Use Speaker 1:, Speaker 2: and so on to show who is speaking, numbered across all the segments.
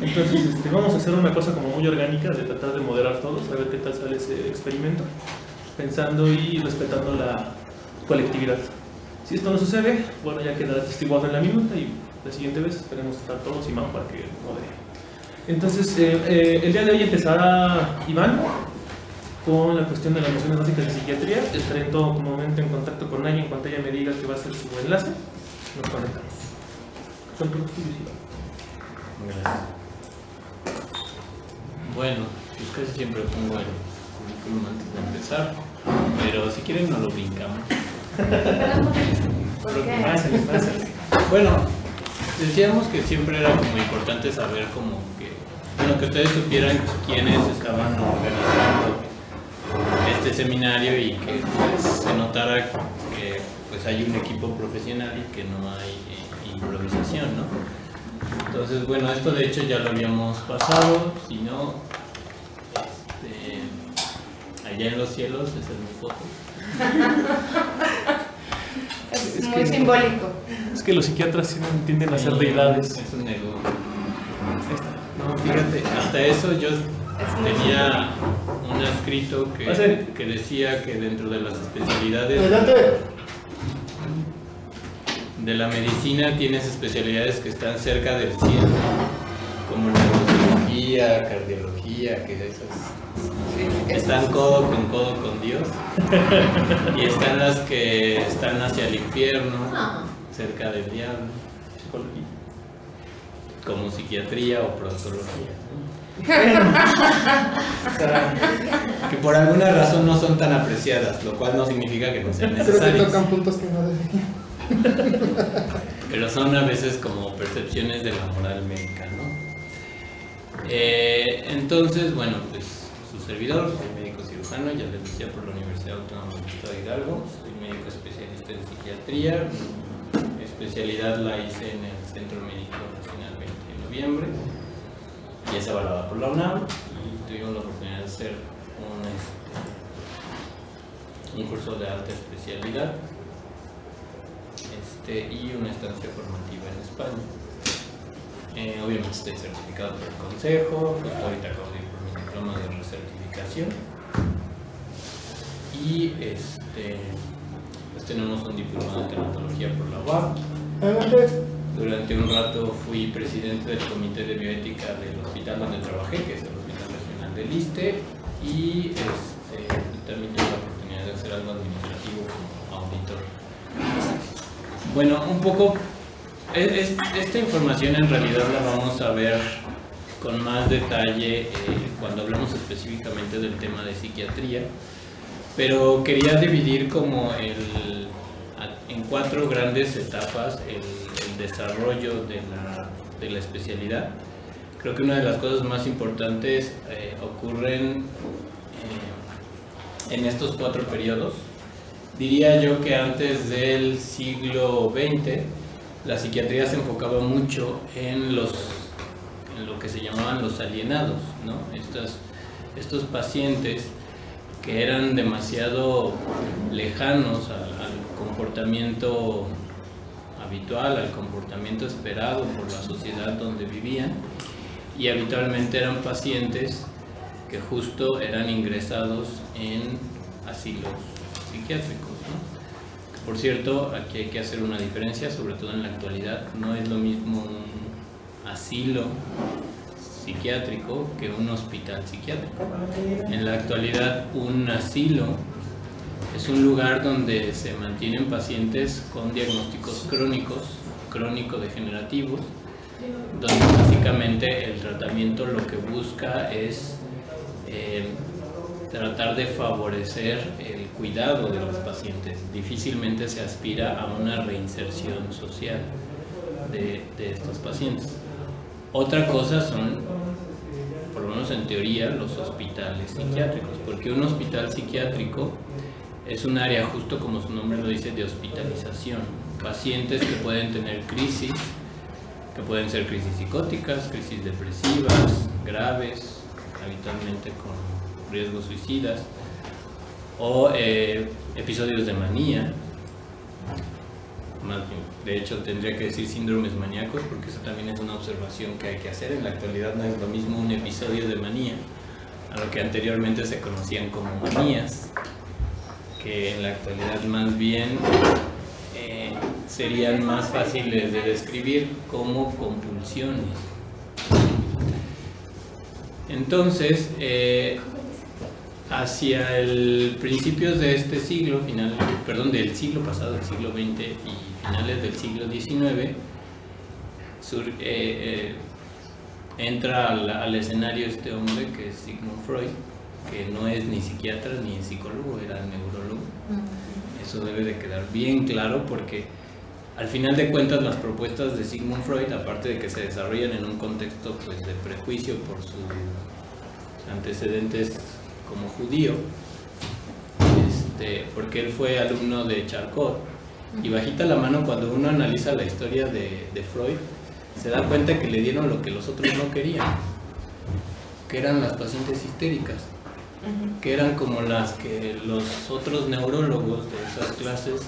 Speaker 1: Entonces vamos a hacer una cosa como muy orgánica, de tratar de moderar todos, a ver qué tal sale ese experimento, pensando y respetando la colectividad. Si esto no sucede, bueno, ya quedará atestiguado en la minuta y la siguiente vez esperemos estar todos y Iván para que modere. Entonces, el día de hoy empezará Iván con la cuestión de las nociones básicas de psiquiatría. Estaré en todo momento en contacto con ella en cuanto ella me diga que va a ser su enlace. Nos conectamos. Con tu exclusiva.
Speaker 2: Gracias. Bueno, pues casi siempre pongo el currículum antes de empezar, pero si quieren no lo brincamos.
Speaker 3: ¿Por qué?
Speaker 2: Bueno, decíamos que siempre era como importante saber como que, bueno, que ustedes supieran quiénes estaban organizando este seminario y que pues, se notara que pues hay un equipo profesional y que no hay improvisación, ¿no? Entonces, bueno, esto de hecho ya lo habíamos pasado, si no, allá en los cielos, esa es mi foto.
Speaker 3: Es muy simbólico.
Speaker 1: Es que los psiquiatras tienden a ser deidades.
Speaker 2: Es un ego. No, fíjate, hasta eso yo tenía un escrito que decía que dentro de las especialidades de la medicina tienes especialidades que están cerca del cielo, como neurología, cardiología, que esas están codo con Dios, y están las que están hacia el infierno, cerca del diablo, como psiquiatría o proctología. O sea, que por alguna razón no son tan apreciadas, lo cual no significa que no sean necesarias.
Speaker 4: Creo que tocan puntos que no deberían.
Speaker 2: Pero son a veces como percepciones de la moral médica, ¿no? Entonces, bueno, pues su servidor, soy médico cirujano, ya les decía, por la Universidad Autónoma del Estado de Hidalgo, soy médico especialista en psiquiatría, mi especialidad la hice en el Centro Médico Nacional 20 de noviembre, y es avalada por la UNAM, y tuvimos la oportunidad de hacer un curso de alta especialidad y una estancia formativa en España. Obviamente estoy certificado por el Consejo, pues ahorita acabo de ir por mi diploma de recertificación y pues tenemos un diplomado en teratología por la UAP. Durante un rato fui presidente del comité de bioética del hospital donde trabajé, que es el Hospital Regional del ISSSTE, y también tuve la oportunidad de hacer algo administrativo como auditor. Bueno, un poco, esta información en realidad la vamos a ver con más detalle cuando hablamos específicamente del tema de psiquiatría, pero quería dividir como en 4 grandes etapas el desarrollo de la especialidad. Creo que una de las cosas más importantes ocurren en estos 4 periodos. Diría yo que antes del siglo XX la psiquiatría se enfocaba mucho en lo que se llamaban los alienados, ¿no? Estos pacientes que eran demasiado lejanos al comportamiento habitual, al comportamiento esperado por la sociedad donde vivían, y habitualmente eran pacientes que justo eran ingresados en asilos psiquiátricos, ¿no? Que por cierto, aquí hay que hacer una diferencia, sobre todo en la actualidad. No es lo mismo un asilo psiquiátrico que un hospital psiquiátrico. En la actualidad, un asilo es un lugar donde se mantienen pacientes con diagnósticos crónico-degenerativos, donde básicamente el tratamiento lo que busca es tratar de favorecer el cuidado de los pacientes. Difícilmente se aspira a una reinserción social de estos pacientes. Otra cosa son, por lo menos en teoría, los hospitales psiquiátricos, porque un hospital psiquiátrico es un área, justo como su nombre lo dice, de hospitalización. Pacientes que pueden tener crisis, que pueden ser crisis psicóticas, crisis depresivas, graves, habitualmente con riesgos suicidas, o episodios de manía, más bien, de hecho tendría que decir síndromes maníacos, porque eso también es una observación que hay que hacer. En la actualidad no es lo mismo un episodio de manía a lo que anteriormente se conocían como manías, que en la actualidad más bien serían más fáciles de describir como compulsiones. Entonces, hacia el principios de este siglo, del siglo pasado, el siglo XX y finales del siglo XIX, entra al escenario este hombre que es Sigmund Freud, que no es ni psiquiatra ni psicólogo, era neurólogo. Eso debe de quedar bien claro, porque al final de cuentas las propuestas de Sigmund Freud, aparte de que se desarrollan en un contexto pues de prejuicio por sus antecedentes como judío, porque él fue alumno de Charcot, y bajita la mano, cuando uno analiza la historia de Freud, se da cuenta que le dieron lo que los otros no querían, que eran las pacientes histéricas, que eran como las que los otros neurólogos de esas clases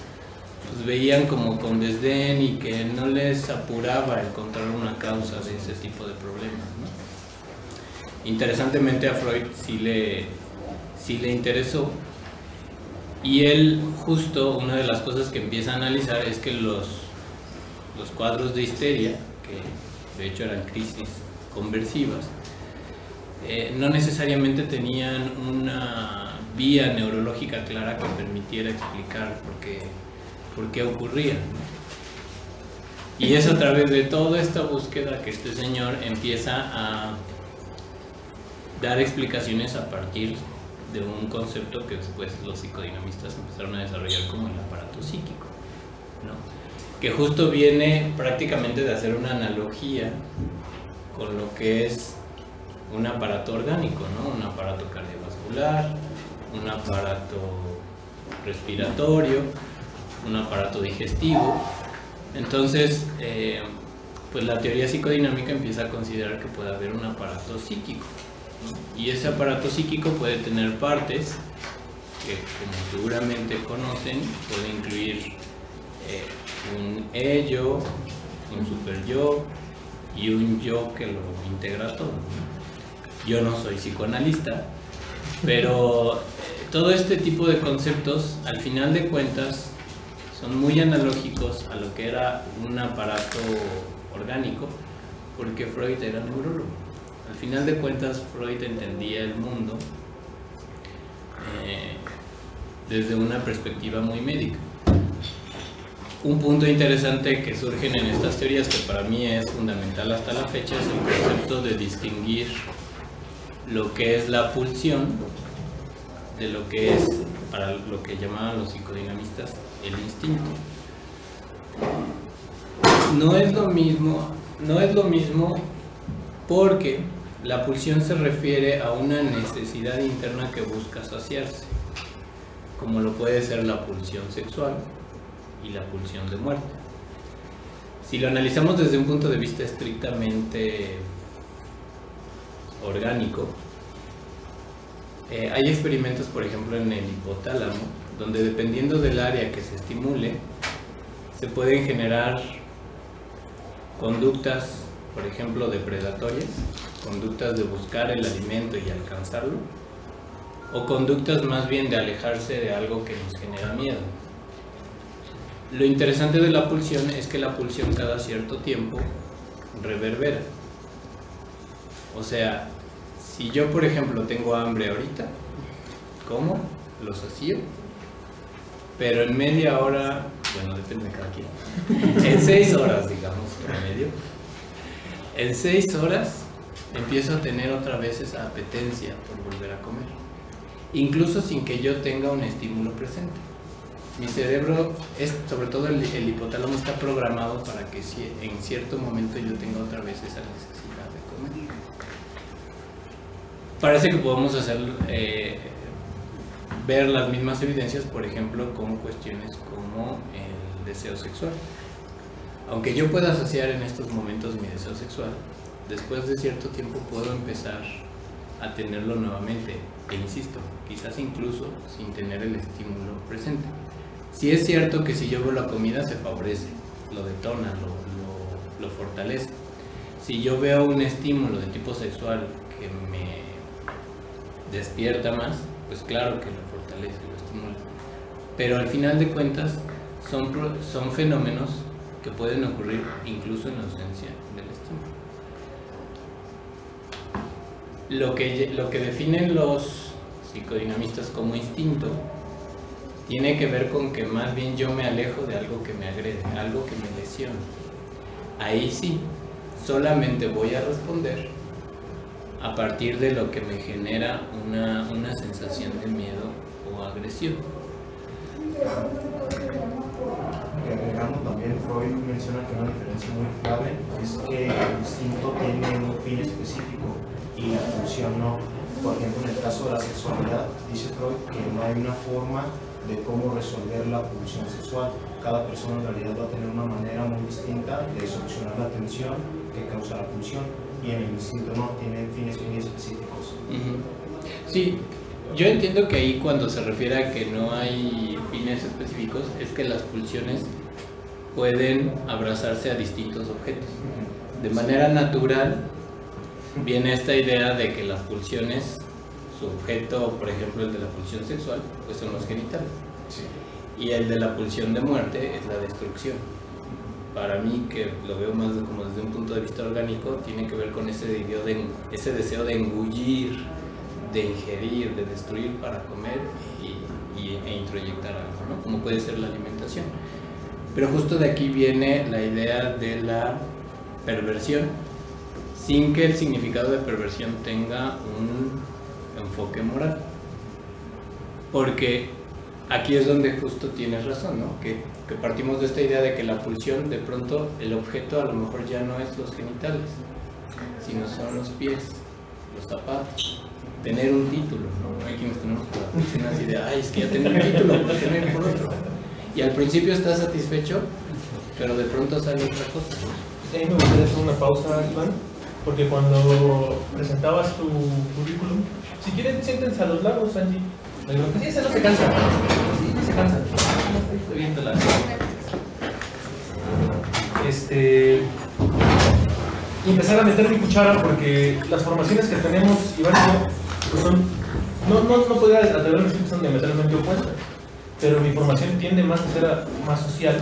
Speaker 2: pues veían como con desdén, y que no les apuraba encontrar una causa de ese tipo de problemas, ¿no? Interesantemente a Freud sí le interesó, y él justo una de las cosas que empieza a analizar es que los cuadros de histeria, que de hecho eran crisis conversivas, no necesariamente tenían una vía neurológica clara que permitiera explicar por qué ocurría, ¿no? Y es a través de toda esta búsqueda que este señor empieza a dar explicaciones a partir de un concepto que después los psicodinamistas empezaron a desarrollar como el aparato psíquico, ¿no? Que justo viene prácticamente de hacer una analogía con lo que es un aparato orgánico, ¿no? Un aparato cardiovascular, un aparato respiratorio, un aparato digestivo. Entonces, pues la teoría psicodinámica empieza a considerar que puede haber un aparato psíquico, ¿no? Y ese aparato psíquico puede tener partes que, como seguramente conocen, puede incluir un ello, un superyo y un yo que lo integra todo. Yo no soy psicoanalista, pero todo este tipo de conceptos, al final de cuentas, son muy analógicos a lo que era un aparato orgánico, porque Freud era neurólogo. Al final de cuentas, Freud entendía el mundo desde una perspectiva muy médica. Un punto interesante que surgen en estas teorías, que para mí es fundamental hasta la fecha, es el concepto de distinguir lo que es la pulsión de lo que es, para lo que llamaban los psicodinamistas, el instinto. No es lo mismo porque la pulsión se refiere a una necesidad interna que busca saciarse, como lo puede ser la pulsión sexual y la pulsión de muerte. Si lo analizamos desde un punto de vista estrictamente orgánico, hay experimentos, por ejemplo, en el hipotálamo, donde dependiendo del área que se estimule, se pueden generar conductas, por ejemplo, depredatorias, conductas de buscar el alimento y alcanzarlo, o conductas más bien de alejarse de algo que nos genera miedo. Lo interesante de la pulsión es que la pulsión cada cierto tiempo reverbera. O sea, si yo, por ejemplo, tengo hambre ahorita, como, lo sacio, pero en media hora, bueno, depende de cada quien, en 6 horas, digamos, promedio, en 6 horas empiezo a tener otra vez esa apetencia por volver a comer, incluso sin que yo tenga un estímulo presente. Mi cerebro, sobre todo el hipotálamo, está programado para que en cierto momento yo tenga otra vez esa necesidad de comer. Parece que podemos hacer ver las mismas evidencias, por ejemplo, con cuestiones como el deseo sexual. Aunque yo pueda saciar en estos momentos mi deseo sexual, después de cierto tiempo puedo empezar a tenerlo nuevamente, e insisto, quizás incluso sin tener el estímulo presente. Sí es cierto que si yo veo la comida se favorece, lo detona, lo fortalece. Si yo veo un estímulo de tipo sexual que me despierta más, pues claro que lo fortalece, lo estimula. Pero al final de cuentas son fenómenos que pueden ocurrir incluso en la ausencia del estímulo. Lo que definen los psicodinamistas como instinto tiene que ver con que más bien yo me alejo de algo que me agrede, algo que me lesiona. Ahí sí, solamente voy a responder a partir de lo que me genera una sensación de miedo o agresión.
Speaker 4: Agregando también, Freud menciona que una diferencia muy clave es que el instinto tiene un fin específico y la pulsión no. Por ejemplo, en el caso de la sexualidad, dice Freud que no hay una forma de cómo resolver la pulsión sexual. Cada persona en realidad va a tener una manera muy distinta de solucionar la tensión que causa la pulsión, y en el instinto no, tiene fines muy específicos.
Speaker 2: Sí, yo entiendo que ahí cuando se refiere a que no hay fines específicos es que las pulsiones pueden abrazarse a distintos objetos. De manera natural viene esta idea de que las pulsiones, su objeto, por ejemplo el de la pulsión sexual, pues son los genitales.
Speaker 4: Sí.
Speaker 2: Y el de la pulsión de muerte es la destrucción. Para mí, que lo veo más como desde un punto de vista orgánico, tiene que ver con ese deseo de engullir, de ingerir, de destruir para comer e introyectar algo, ¿no? Como puede ser la alimentación. Pero justo de aquí viene la idea de la perversión, sin que el significado de perversión tenga un enfoque moral. Porque aquí es donde justo tienes razón, ¿no? Que partimos de esta idea de que la pulsión, de pronto, el objeto a lo mejor ya no es los genitales, sino son los pies, los zapatos, tener un título, ¿no? Hay quienes tenemos la pulsión así de, ay, es que ya tengo un título, ¿por qué no ir por otro? Y al principio estás satisfecho, pero de pronto sale otra cosa.
Speaker 1: Ahí me gustaría hacer una pausa, Iván, porque cuando presentabas tu currículum, si quieren, siéntense a los lados, Angie. Le digo, sí, ese no se cansa. Sí, no se cansa. Estoy bien la. Y empezar a meter mi cuchara porque las formaciones que tenemos, Iván y yo, pues son. No podría atreverme a decir que son diametralmente opuestas, pero mi formación tiende más a ser más social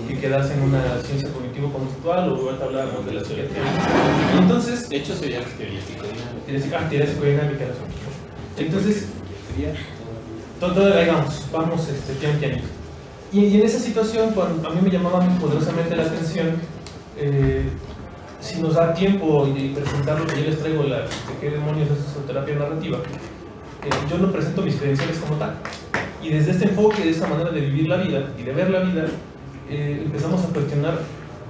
Speaker 1: que quedarse en una ciencia cognitivo-conductual, o ahorita hablábamos de la psiquiatría. Entonces,
Speaker 2: de hecho, sería teoría psicodinámica.
Speaker 1: Teoría psicodinámica. Entonces, todo vamos pianito. Y en esa situación, cuando a mí me llamaba poderosamente la atención, si nos da tiempo y presentar lo que yo les traigo, de qué demonios es esa terapia narrativa, yo no presento mis credenciales como tal. Y desde este enfoque, de esta manera de vivir la vida y de ver la vida, empezamos a cuestionar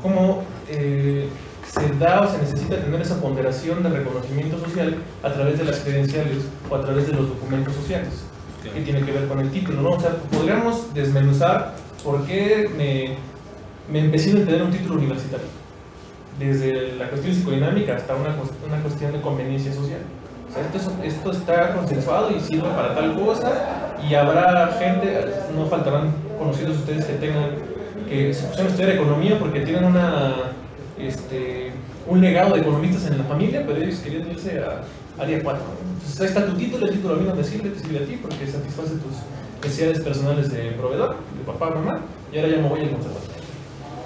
Speaker 1: cómo se da o se necesita tener esa ponderación de reconocimiento social a través de las credenciales o a través de los documentos sociales, que tiene que ver con el título, ¿no? O sea, podríamos desmenuzar por qué me empecino en tener un título universitario, desde la cuestión psicodinámica hasta una cuestión de conveniencia social. O sea, esto está consensuado y sirve para tal cosa, y habrá gente, no faltarán conocidos ustedes que se pusieron a estudiar economía porque tienen un legado de economistas en la familia, pero ellos querían irse a área 4. Entonces ahí está tu título, el título a mí no me sirve, te sirve a ti porque satisface tus necesidades personales de proveedor, de papá, mamá, y ahora ya me voy al conservatorio.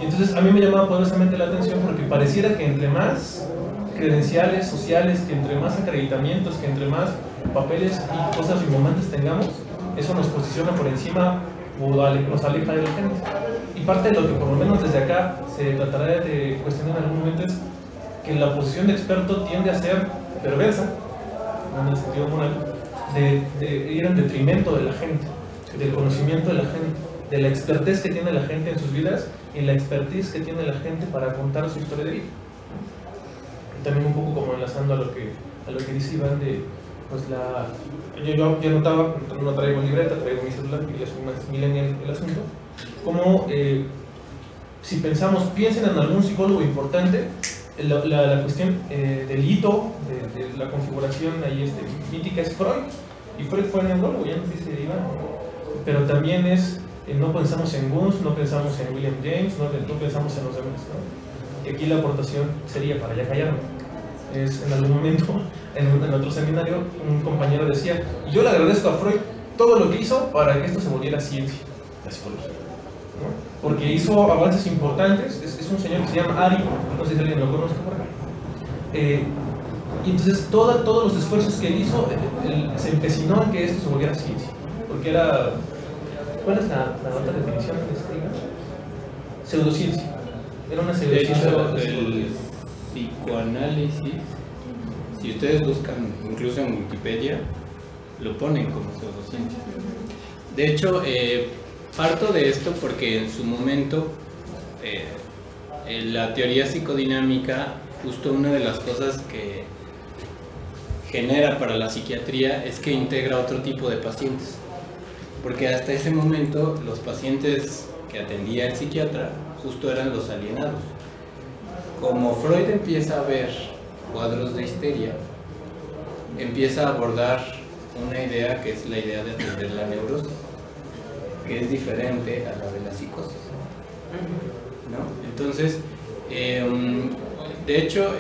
Speaker 1: Entonces a mí me llamaba poderosamente la atención porque pareciera que entre más credenciales sociales, que entre más acreditamientos, que entre más papeles y cosas rimbombantes tengamos, eso nos posiciona por encima o nos aleja de la gente. Y parte de lo que por lo menos desde acá se tratará de cuestionar en algún momento es que la posición de experto tiende a ser perversa, en el sentido moral, de ir en detrimento de la gente, del conocimiento de la gente, de la expertez que tiene la gente en sus vidas y la expertise que tiene la gente para contar su historia de vida. Y también un poco como enlazando a lo que dice Iván de, pues yo notaba, no traigo libreta, traigo mi celular, y ya soy más millennial el asunto, como si piensen en algún psicólogo importante, la cuestión del hito, de la configuración ahí mítica es Freud, y Freud fue neurólogo, ya nos dice Iván, pero también es No pensamos en Guns, no pensamos en William James, no pensamos en los demás, ¿no? Y aquí la aportación sería, para ya callarme, es en algún momento, en otro seminario, un compañero decía, yo le agradezco a Freud todo lo que hizo para que esto se volviera ciencia, la psicología, ¿no? Porque hizo avances importantes. Es un señor que se llama Ari, no sé si alguien lo conoce por acá. Y entonces todos los esfuerzos que él hizo, él se empecinó en que esto se volviera ciencia, porque era, ¿cuál es la otra definición de este libro? Pseudociencia. Era una pseudociencia.
Speaker 2: De hecho, el psicoanálisis, si ustedes buscan incluso en Wikipedia, lo ponen como pseudociencia. De hecho, parto de esto porque en su momento la teoría psicodinámica, justo una de las cosas que genera para la psiquiatría es que integra otro tipo de pacientes, porque hasta ese momento los pacientes que atendía el psiquiatra justo eran los alienados. Como Freud empieza a ver cuadros de histeria, empieza a abordar una idea que es la idea de atender la neurosis, que es diferente a la de la psicosis, ¿no? Entonces, de hecho,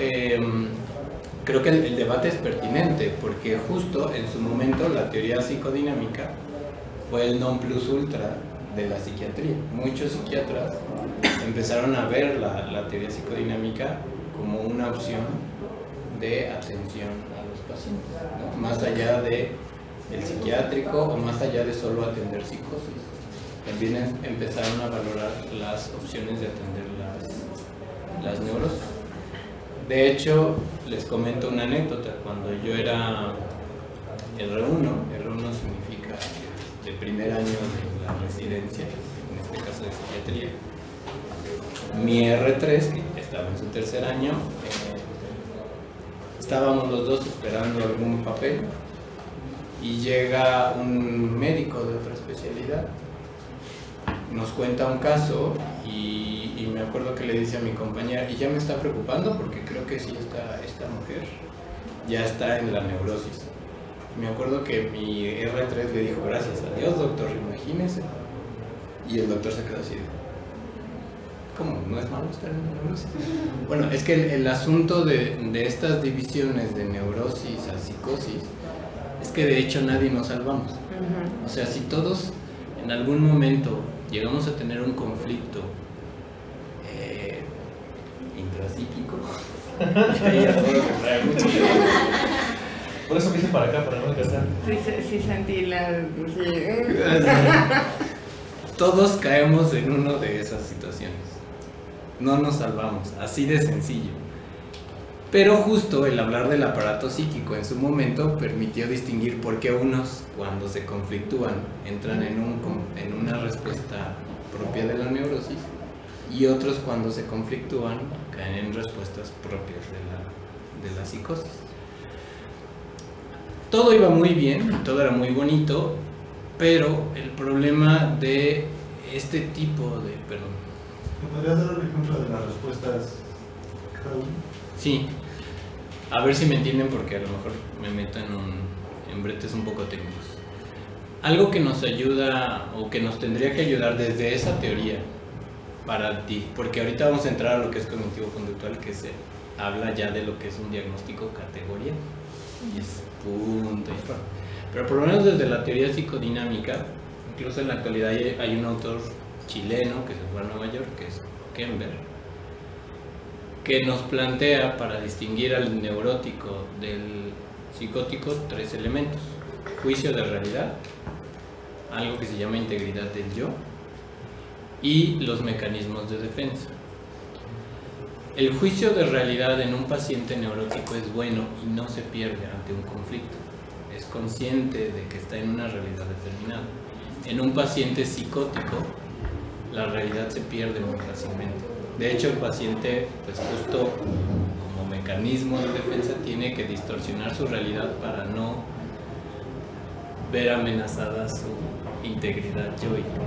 Speaker 2: creo que el debate es pertinente, porque justo en su momento la teoría psicodinámica fue el non plus ultra de la psiquiatría. Muchos psiquiatras empezaron a ver la teoría psicodinámica como una opción de atención a los pacientes, ¿no? Más allá de el psiquiátrico o más allá de solo atender psicosis. También empezaron a valorar las opciones de atender las neurosis. De hecho, les comento una anécdota. Cuando yo era R1 significa de primer año de la residencia, en este caso de psiquiatría, mi R3, que estaba en su tercer año, estábamos los dos esperando algún papel y llega un médico de otra especialidad, nos cuenta un caso y me acuerdo que le dice a mi compañera, y ya me está preocupando porque creo que sí, esta mujer ya está en la neurosis. Y me acuerdo que mi R3 le dijo, gracias a Dios, doctor, imagínese. Y el doctor se quedó así de, ¿cómo? ¿No es malo estar en la neurosis? Bueno, es que el asunto de estas divisiones de neurosis a psicosis es que de hecho nadie nos salvamos. O sea, si todos en algún momento llegamos a tener un conflicto intrapsíquico, y a todos nos trae mucho.
Speaker 1: Por eso me hice para acá, para no gastar.
Speaker 3: Sí, sentí la...
Speaker 2: Todos caemos en una de esas situaciones. No nos salvamos, así de sencillo. Pero justo el hablar del aparato psíquico en su momento permitió distinguir por qué unos, cuando se conflictúan, entran en una respuesta propia de la neurosis, y otros, cuando se conflictúan, caen en respuestas propias de la psicosis. Todo iba muy bien, todo era muy bonito, pero el problema de este tipo de... Perdón.
Speaker 5: ¿Me podrías dar un ejemplo de las respuestas cada uno?
Speaker 2: Sí. A ver si me entienden, porque a lo mejor me meto en bretes un poco técnicos. Algo que nos ayuda, o que nos tendría que ayudar desde esa teoría, para ti, porque ahorita vamos a entrar a lo que es cognitivo-conductual, que se habla ya de lo que es un diagnóstico categoría, y es punto y aparte. Pero por lo menos desde la teoría psicodinámica, incluso en la actualidad hay un autor chileno que se fue a Nueva York, que es Kember, que nos plantea, para distinguir al neurótico del psicótico, 3 elementos: juicio de realidad, algo que se llama integridad del yo, y los mecanismos de defensa. El juicio de realidad en un paciente neurótico es bueno y no se pierde ante un conflicto. Es consciente de que está en una realidad determinada. En un paciente psicótico, la realidad se pierde muy fácilmente. De hecho, el paciente, pues justo como mecanismo de defensa, tiene que distorsionar su realidad para no ver amenazada su integridad yoica.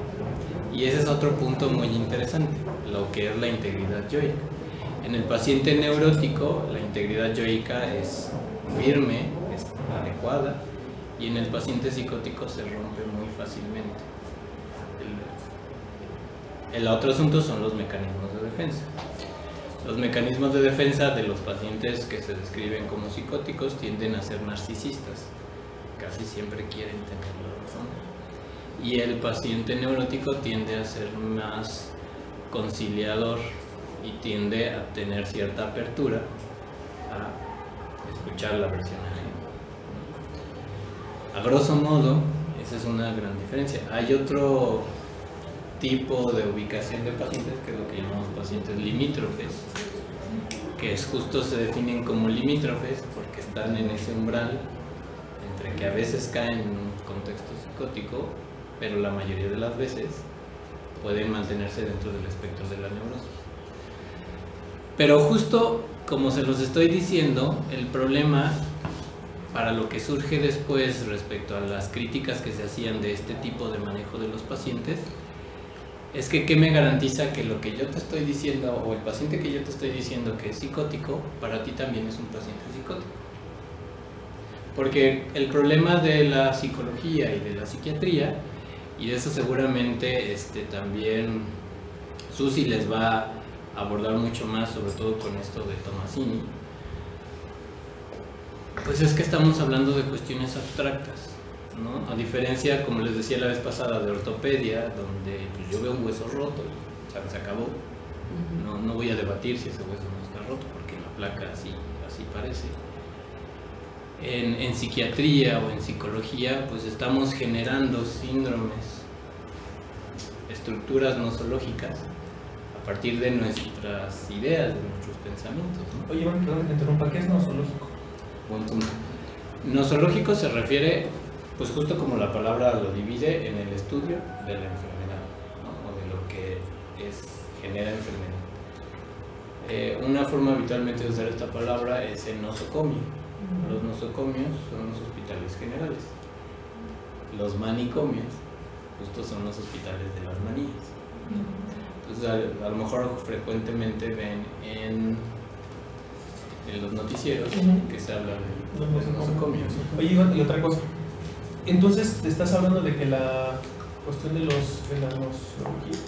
Speaker 2: Y ese es otro punto muy interesante, lo que es la integridad yoica. En el paciente neurótico, la integridad yoica es firme, es adecuada, y en el paciente psicótico se rompe muy fácilmente. El otro asunto son los mecanismos de defensa. Los mecanismos de defensa de los pacientes que se describen como psicóticos tienden a ser narcisistas. Casi siempre quieren tener la razón. Y el paciente neurótico tiende a ser más conciliador y tiende a tener cierta apertura a escuchar la versión ajena. A grosso modo, esa es una gran diferencia. Hay otro tipo de ubicación de pacientes que es lo que llamamos pacientes limítrofes, que es justo se definen como limítrofes porque están en ese umbral entre que a veces caen en un contexto psicótico, pero la mayoría de las veces pueden mantenerse dentro del espectro de la neurosis. Pero justo como se los estoy diciendo, el problema para lo que surge después respecto a las críticas que se hacían de este tipo de manejo de los pacientes es que ¿qué me garantiza que lo que yo te estoy diciendo o el paciente que yo te estoy diciendo que es psicótico, para ti también es un paciente psicótico? Porque el problema de la psicología y de la psiquiatría, y de eso seguramente también Susi les va a abordar mucho más, sobre todo con esto de Tomasini, pues es que estamos hablando de cuestiones abstractas, ¿no? A diferencia, como les decía la vez pasada, de ortopedia, donde pues, yo veo un hueso roto, se acabó. No voy a debatir si ese hueso no está roto, porque la placa así parece. En psiquiatría o en psicología, pues estamos generando síndromes, estructuras nosológicas a partir de nuestras ideas, de nuestros pensamientos, ¿no?
Speaker 1: Oye, Iván, perdón que te interrumpa, ¿qué es nosológico?
Speaker 2: Buen punto. Nosológico se refiere, pues justo como la palabra lo divide, en el estudio de la enfermedad, ¿no? O de lo que genera enfermedad. Una forma habitualmente de usar esta palabra es el nosocomio. Los nosocomios son los hospitales generales. Los manicomios justo son los hospitales de las manías. Entonces a lo mejor frecuentemente ven en los noticieros que se habla de los nosocomios.
Speaker 1: Oye, Iván, y otra cosa. Entonces, ¿te estás hablando de que la cuestión de la nosología?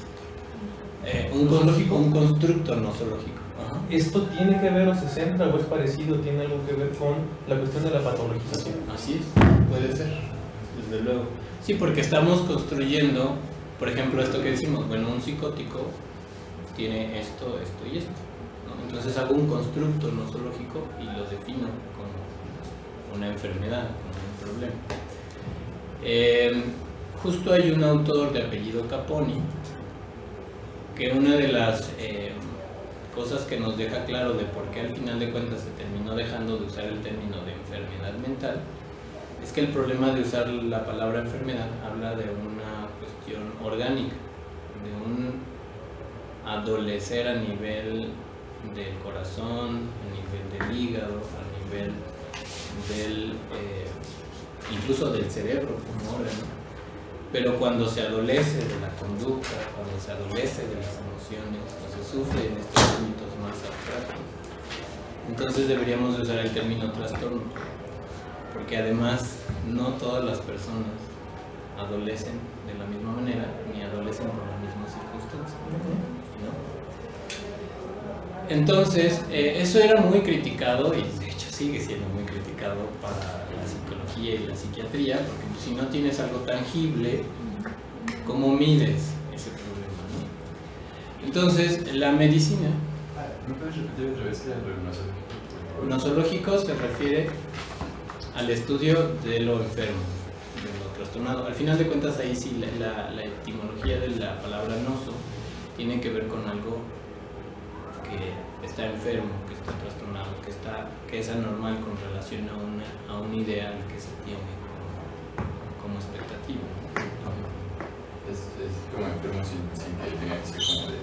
Speaker 2: Un constructo nosológico. Ajá.
Speaker 1: ¿Esto tiene que ver o se centra o es parecido, tiene algo que ver con la cuestión de la patologización?
Speaker 2: Así es, puede ser, desde luego. Sí, porque estamos construyendo, por ejemplo, esto que decimos, bueno, un psicótico tiene esto, esto y esto, ¿no? Entonces hago un constructo nosológico y lo defino como una enfermedad, como un problema. Justo hay un autor de apellido Caponi que una de las cosas que nos deja claro de por qué al final de cuentas se terminó dejando de usar el término de enfermedad mental es que el problema de usar la palabra enfermedad habla de una cuestión orgánica, de un adolecer a nivel del corazón, a nivel del hígado, a nivel del incluso del cerebro como órgano. Pero cuando se adolece de la conducta, cuando se adolece de las emociones, cuando se sufre en estos ámbitos más abstractos, entonces deberíamos de usar el término trastorno, porque además no todas las personas adolecen de la misma manera, ni adolecen por las mismas circunstancias, ¿no? Entonces, eso era muy criticado y de hecho sigue siendo muy criticado para la psicología y la psiquiatría, porque si no tienes algo tangible, ¿cómo mides ese problema, ¿no? Entonces, la medicina.
Speaker 5: ¿Me puedes repetir otra vez qué era lo nosológico?
Speaker 2: Nosológico se refiere al estudio de lo enfermo, de lo trastornado. Al final de cuentas, ahí sí la etimología de la palabra noso tiene que ver con algo que está enfermo, que está trastornado, que es anormal con relación a un ideal que se tiene como expectativa.
Speaker 5: Es como enfermo sin que tenga que ser como de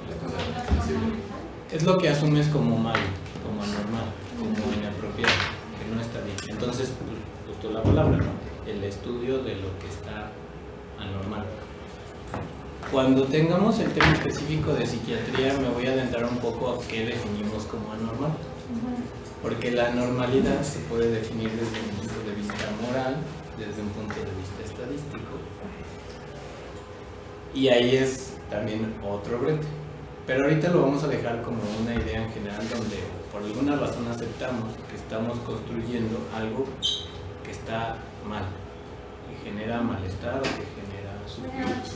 Speaker 5: la cosa sensible.
Speaker 2: Es lo que asumes como mal, como anormal, como inapropiado, que no está bien. Entonces, pues, justo la palabra, ¿no? El estudio de lo que está anormal. Cuando tengamos el tema específico de psiquiatría, me voy a adentrar un poco a qué definimos como anormal. Porque la anormalidad se puede definir desde un punto de vista moral, desde un punto de vista estadístico Y ahí es también otro brete. Pero ahorita lo vamos a dejar como una idea en general donde por alguna razón aceptamos que estamos construyendo algo que está mal, que genera malestar o que genera sufrimiento.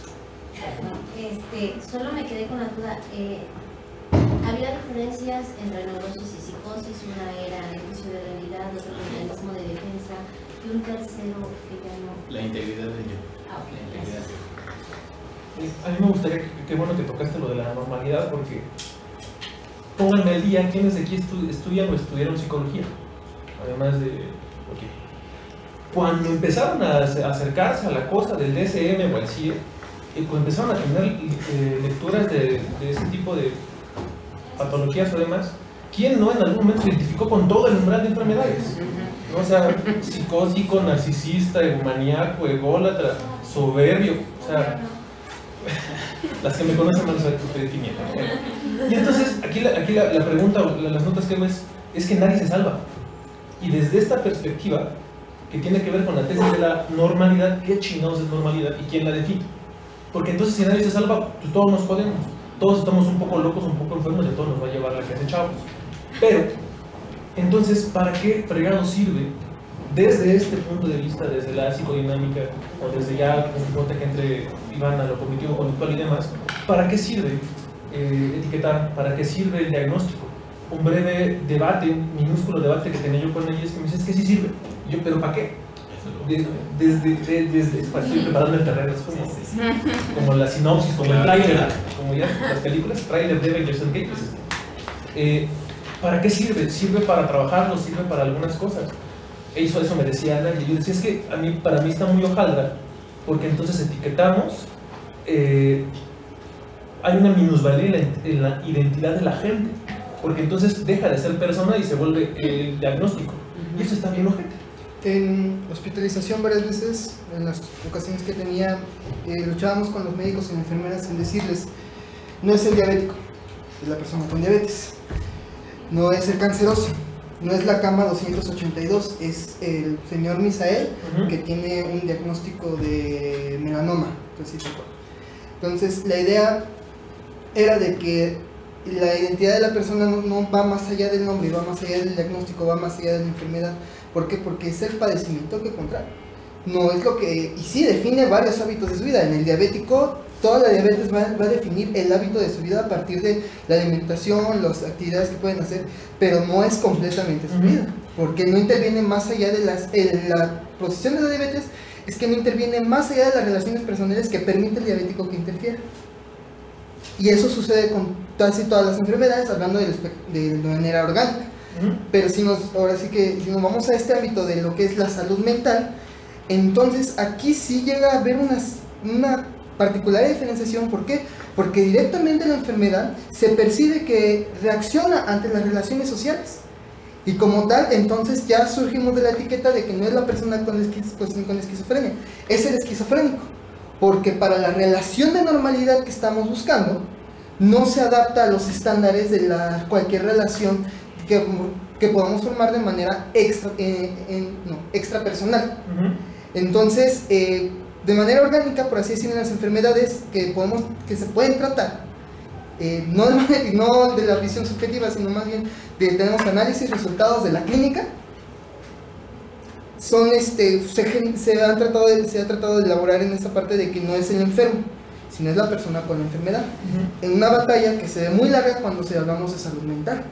Speaker 6: Solo me quedé con la duda. Había diferencias entre neurosis y psicosis. Una era el juicio de realidad, otro mecanismo de defensa y un tercero que ya no.
Speaker 2: La integridad del yo.
Speaker 6: Ah, ok,
Speaker 2: La integridad del yo.
Speaker 1: A mí me gustaría, qué bueno que tocaste lo de la normalidad, porque pónganme al día quiénes de aquí estudian o estudiaron psicología. Además de, cuando empezaron a acercarse a la cosa del DSM o al CIE, cuando empezaron a tener lecturas de ese tipo de patologías o demás, ¿quién no en algún momento se identificó con todo el umbral de enfermedades? ¿No? O sea, psicótico, narcisista, egomaníaco, ególatra, soberbio, o sea, las que me conocen van a saber que estoy definiendo. Y entonces, aquí la pregunta, las notas que hago es que nadie se salva. Y desde esta perspectiva, que tiene que ver con la tesis de la normalidad, ¿qué chingados es normalidad y quién la define? Porque entonces, si nadie se salva, pues todos nos jodemos. Todos estamos un poco locos, un poco enfermos y a todos nos va a llevar la que hace chavos. Pero, entonces, ¿para qué fregado sirve desde este punto de vista, desde la psicodinámica o desde ya un bote que entre Iván a lo cognitivo conductual y demás, ¿para qué sirve etiquetar? ¿Para qué sirve el diagnóstico? Un breve debate, un minúsculo debate que tenía yo con ella es que me dice, es que sí sirve. Y yo, ¿pero para qué? Desde estoy preparando el terreno, es como la sinopsis, como el tráiler, como ya las películas, tráiler de Avengers Endgame, ¿para qué sirve? Sirve para trabajarlo, sirve para algunas cosas. Eso me decía Ana, y yo decía, es que para mí está muy hojaldra, porque entonces etiquetamos, hay una minusvalía en la identidad de la gente, porque entonces deja de ser persona y se vuelve el diagnóstico, y eso está bien ojete.
Speaker 7: En hospitalización varias veces, en las ocasiones que tenía, luchábamos con los médicos y enfermeras en decirles, no es el diabético, es la persona con diabetes, no es el canceroso, no es la cama 282, es el señor Misael que tiene un diagnóstico de melanoma. Entonces la idea era de que la identidad de la persona no va más allá del nombre, va más allá del diagnóstico, va más allá de la enfermedad. ¿Por qué? Porque es el padecimiento que contrae. No es lo que... Y sí define varios hábitos de su vida. En el diabético, toda la diabetes va a definir el hábito de su vida a partir de la alimentación, las actividades que pueden hacer, pero no es completamente su vida. Porque no interviene más allá de la posición de la diabetes, es que no interviene más allá de las relaciones personales que permite el diabético que interfiera. Y eso sucede con casi todas las enfermedades, hablando de manera orgánica. Pero ahora sí que si nos vamos a este ámbito de lo que es la salud mental, entonces aquí sí llega a haber una particular diferenciación. ¿Por qué? Porque directamente la enfermedad se percibe que reacciona ante las relaciones sociales, y como tal entonces ya surgimos de la etiqueta de que no es la persona con esquizofrenia, es el esquizofrénico, porque para la relación de normalidad que estamos buscando no se adapta a los estándares de cualquier relación que podamos formar de manera extrapersonal. Entonces, de manera orgánica, por así decirlo, en las enfermedades que se pueden tratar, no de la visión subjetiva, sino más bien tenemos análisis, resultados de la clínica, se ha tratado de elaborar en esta parte de que no es el enfermo, sino es la persona con la enfermedad. En una batalla que se ve muy larga cuando hablamos de salud mental,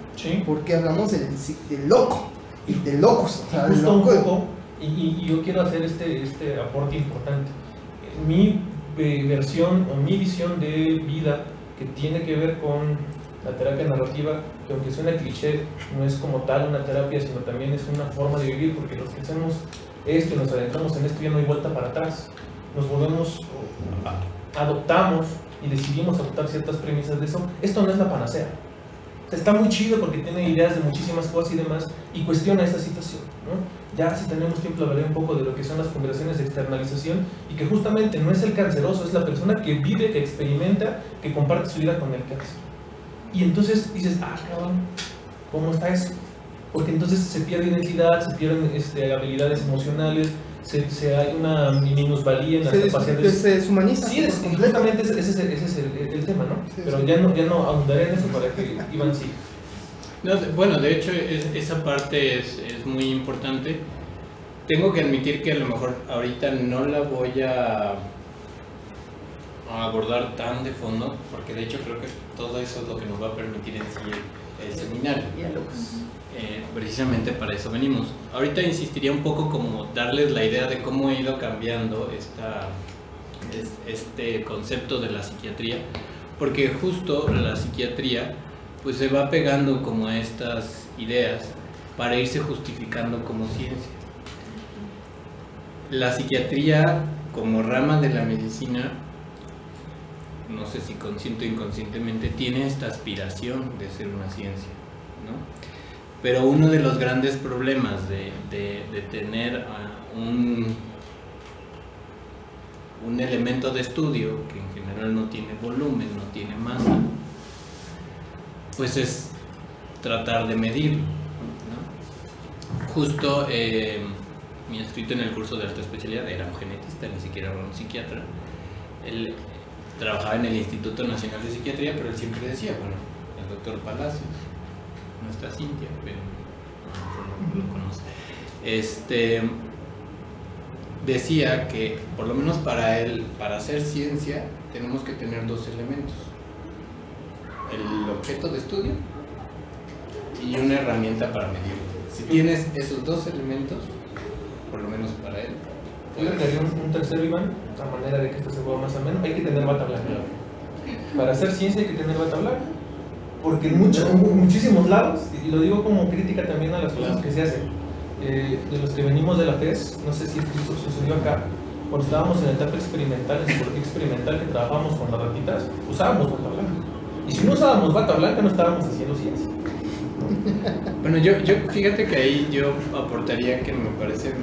Speaker 7: porque hablamos del loco y de locos.
Speaker 1: Y yo quiero hacer este aporte importante. Mi versión o mi visión de vida, que tiene que ver con la terapia narrativa, que aunque suena cliché, no es como tal una terapia, sino también es una forma de vivir, porque los que hacemos esto y nos adentramos en esto ya no hay vuelta para atrás. Nos volvemos, adoptamos y decidimos adoptar ciertas premisas de eso. Esto no es la panacea. Está muy chido porque tiene ideas de muchísimas cosas y demás, y cuestiona esta situación, ¿no? Ya si tenemos tiempo hablaré un poco de lo que son las conversaciones de externalización, y que justamente no es el canceroso, es la persona que vive, que experimenta, que comparte su vida con el cáncer. Y entonces dices, cabrón, ¿cómo está eso? Porque entonces se pierde identidad, se pierden habilidades emocionales, hay una minusvalía en las
Speaker 7: Se
Speaker 1: capacidades.
Speaker 7: deshumaniza.
Speaker 1: Sí, completamente ese es el tema, ¿no?
Speaker 7: Sí,
Speaker 1: Pero
Speaker 7: sí.
Speaker 1: ya no ahondaré en eso para que Iván sí.
Speaker 2: No, bueno, de hecho esa parte es muy importante. Tengo que admitir que a lo mejor ahorita no la voy a abordar tan de fondo, porque de hecho creo que todo eso es lo que nos va a permitir en sí el seminario. Precisamente para eso venimos. Ahorita insistiría un poco como darles la idea de cómo ha ido cambiando este concepto de la psiquiatría, porque justo la psiquiatría pues se va pegando como a estas ideas para irse justificando como ciencia. La psiquiatría como rama de la medicina, no sé si consciente o inconscientemente, tiene esta aspiración de ser una ciencia, ¿no? Pero uno de los grandes problemas de tener un elemento de estudio que en general no tiene volumen, no tiene masa, pues es tratar de medirlo, ¿no? Justo mi inscrito en el curso de alta especialidad era un genetista, ni siquiera era un psiquiatra. Él trabajaba en el Instituto Nacional de Psiquiatría, pero él siempre decía, bueno, el doctor Palacios, nuestra Cintia, pero no lo conoce, decía que por lo menos para él, para hacer ciencia, tenemos que tener dos elementos: el objeto de estudio y una herramienta para medirlo. Si tienes esos dos elementos, por lo menos para él.
Speaker 1: Yo agregaría un tercero, Iván, a manera de que esto se vuelva más ameno. Hay que tener bata blanca. Para hacer ciencia hay que tener bata blanca. Porque en muchísimos lados, y lo digo como crítica también a las cosas que se hacen, de los que venimos de la FES, no sé si esto sucedió acá, cuando estábamos en la etapa experimental, en psicología experimental, que trabajábamos con las ratitas, usábamos bata blanca. Y si no usábamos bata blanca, no estábamos haciendo ciencia.
Speaker 2: Bueno, yo fíjate que ahí yo aportaría que me parece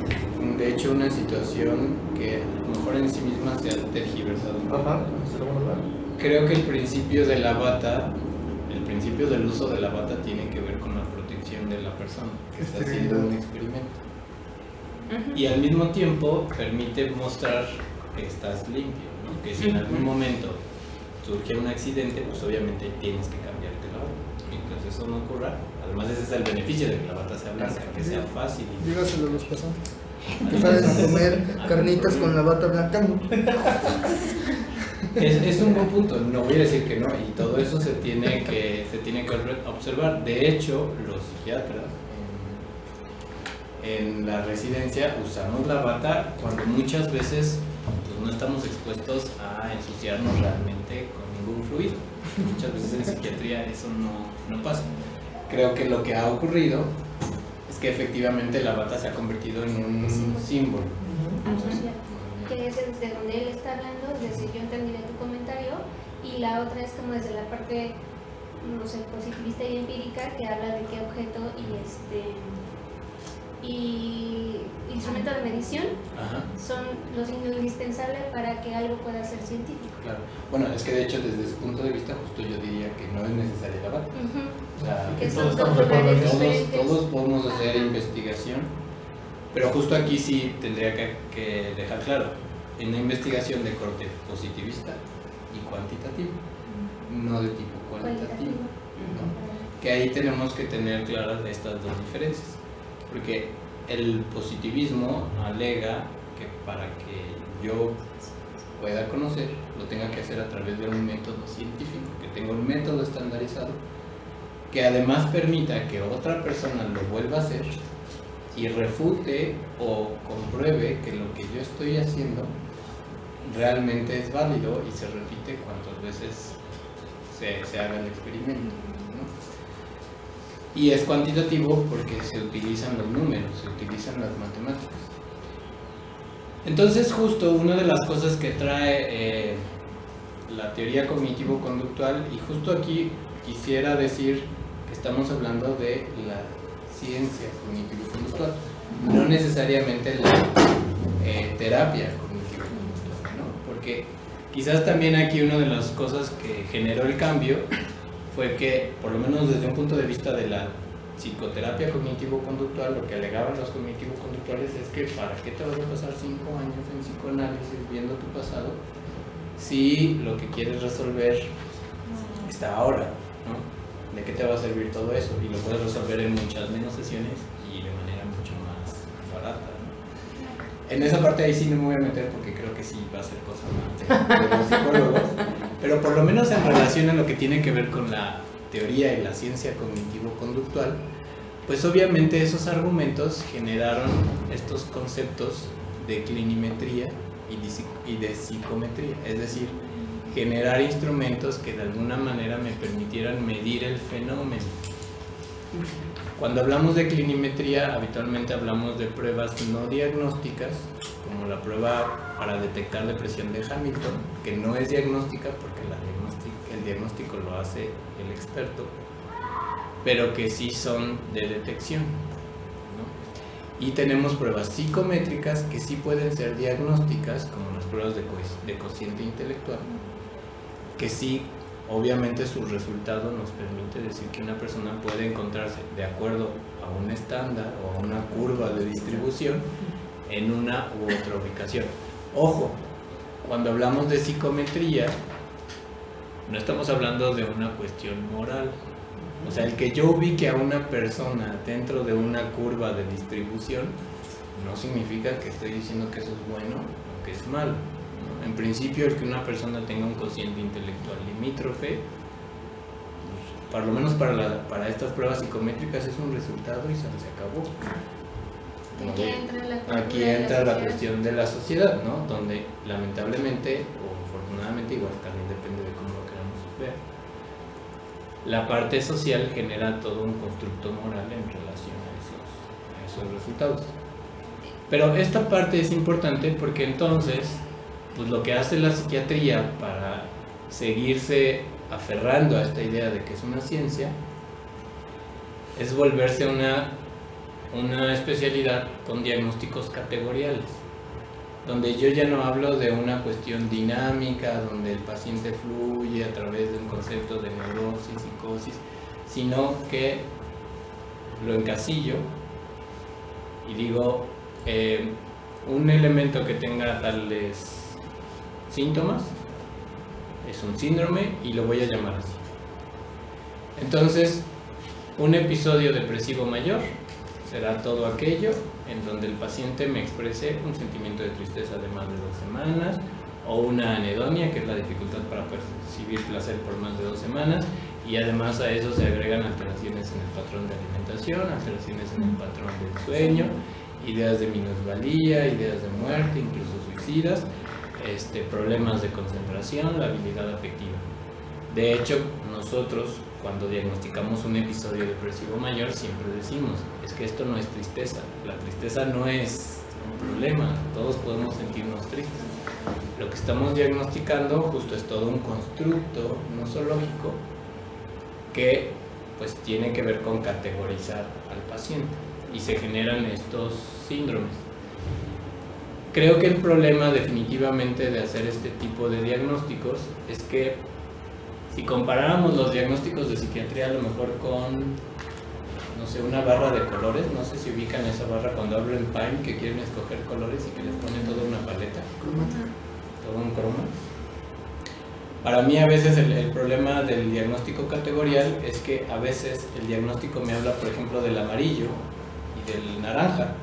Speaker 2: de hecho una situación que a lo mejor en sí misma se ha tergiversado un poco.
Speaker 1: Ajá, se lo van a dar.
Speaker 2: Creo que el principio de la bata, el principio del uso de la bata tiene que ver con la protección de la persona que está haciendo un experimento. Y al mismo tiempo permite mostrar que estás limpio, ¿no? Que si en algún momento surge un accidente, pues obviamente tienes que cambiarte la bata. Mientras eso no ocurra, además ese es el beneficio de que la bata sea blanca, que sea fácil.
Speaker 7: Dígaselo a los pasantes. Que saben comer carnitas con la bata blanca.
Speaker 2: Es un buen punto, no voy a decir que no, y todo eso se tiene que observar. De hecho, los psiquiatras en la residencia usamos la bata cuando muchas veces pues, no estamos expuestos a ensuciarnos realmente con ningún fluido. Muchas veces en psiquiatría eso no pasa. Creo que lo que ha ocurrido es que efectivamente la bata se ha convertido en un símbolo.
Speaker 3: Que es desde donde él está hablando, es decir, yo entendí de tu comentario, y la otra es como desde la parte, no sé, positivista y empírica, que habla de qué objeto y instrumento de medición son los indispensables para que algo pueda ser científico.
Speaker 2: Claro. Bueno, es que de hecho desde ese punto de vista justo yo diría que no es necesaria la bata. O sea,
Speaker 3: Que
Speaker 1: todos
Speaker 3: son
Speaker 1: estamos
Speaker 3: dos
Speaker 1: de acuerdo en
Speaker 3: lugares
Speaker 1: eso.
Speaker 3: diferentes.
Speaker 2: Todos podemos hacer investigación, pero justo aquí sí tendría que dejar claro, en una investigación de corte positivista y cuantitativo, no de tipo cualitativo, ¿no? Que ahí tenemos que tener claras estas dos diferencias, porque el positivismo alega que para que yo pueda conocer, lo tenga que hacer a través de un método científico, que tenga un método estandarizado, que además permita que otra persona lo vuelva a hacer y refute o compruebe que lo que yo estoy haciendo realmente es válido y se repite cuantas veces se haga el experimento, ¿no? Y es cuantitativo porque se utilizan los números, se utilizan las matemáticas. Entonces justo una de las cosas que trae la teoría cognitivo-conductual, y justo aquí quisiera decir que estamos hablando de la ciencia cognitivo-conductual, no necesariamente la terapia cognitivo-conductual, ¿no? Porque quizás también aquí una de las cosas que generó el cambio fue que, por lo menos desde un punto de vista de la psicoterapia cognitivo-conductual, lo que alegaban los cognitivo-conductuales es que ¿para qué te vas a pasar 5 años en psicoanálisis viendo tu pasado si lo que quieres resolver está ahora, ¿no? ¿De qué te va a servir todo eso? Y lo puedes resolver en muchas menos sesiones y de manera mucho más barata, ¿no? En esa parte ahí sí no me voy a meter porque creo que sí va a ser cosa más de los psicólogos, pero por lo menos en relación a lo que tiene que ver con la teoría y la ciencia cognitivo-conductual, pues obviamente esos argumentos generaron estos conceptos de clinimetría y de psicometría, es decir, generar instrumentos que de alguna manera me permitieran medir el fenómeno. Cuando hablamos de clinimetría, habitualmente hablamos de pruebas no diagnósticas, como la prueba para detectar depresión de Hamilton, que no es diagnóstica porque el diagnóstico lo hace el experto, pero que sí son de detección, ¿no? Y tenemos pruebas psicométricas que sí pueden ser diagnósticas, como las pruebas de cociente intelectual, que sí, obviamente su resultado nos permite decir que una persona puede encontrarse de acuerdo a un estándar o a una curva de distribución en una u otra ubicación. Ojo, cuando hablamos de psicometría, no estamos hablando de una cuestión moral. O sea, el que yo ubique a una persona dentro de una curva de distribución no significa que estoy diciendo que eso es bueno o que es malo, ¿no? En principio, el que una persona tenga un cociente intelectual limítrofe, pues, por lo menos para estas pruebas psicométricas, es un resultado y se acabó. Aquí entra la cuestión de la sociedad, ¿no? Donde lamentablemente o afortunadamente, igual también depende de cómo lo queramos ver, la parte social genera todo un constructo moral en relación a esos resultados. Pero esta parte es importante porque entonces, pues lo que hace la psiquiatría para seguirse aferrando a esta idea de que es una ciencia es volverse una especialidad con diagnósticos categoriales, donde yo ya no hablo de una cuestión dinámica, donde el paciente fluye a través de un concepto de neurosis, psicosis, sino que lo encasillo y digo, un elemento que tenga tales síntomas es un síndrome y lo voy a llamar así. Entonces, un episodio depresivo mayor será todo aquello en donde el paciente me exprese un sentimiento de tristeza de más de 2 semanas, o una anedonia, que es la dificultad para percibir placer por más de 2 semanas, y además a eso se agregan alteraciones en el patrón de alimentación, alteraciones en el patrón del sueño, ideas de minusvalía, ideas de muerte, incluso suicidas, problemas de concentración, la habilidad afectiva. De hecho, nosotros cuando diagnosticamos un episodio depresivo mayor siempre decimos, es que esto no es tristeza, la tristeza no es un problema, todos podemos sentirnos tristes. Lo que estamos diagnosticando justo es todo un constructo nosológico que pues tiene que ver con categorizar al paciente y se generan estos síndromes. Creo que el problema definitivamente de hacer este tipo de diagnósticos es que si comparáramos los diagnósticos de psiquiatría a lo mejor con, no sé, una barra de colores, no sé si ubican esa barra cuando hablo en Paint que quieren escoger colores y que les ponen toda una paleta, todo un croma. Para mí a veces el problema del diagnóstico categorial es que a veces el diagnóstico me habla, por ejemplo, del amarillo y del naranja,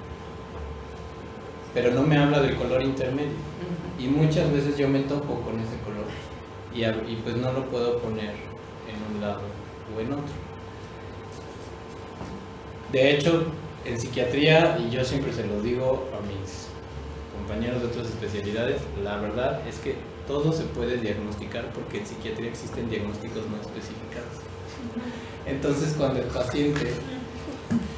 Speaker 2: pero no me habla del color intermedio. Y muchas veces yo me topo con ese color y pues no lo puedo poner en un lado o en otro. De hecho, en psiquiatría, y yo siempre se lo digo a mis compañeros de otras especialidades, la verdad es que todo se puede diagnosticar porque en psiquiatría existen diagnósticos no especificados. Entonces, cuando el paciente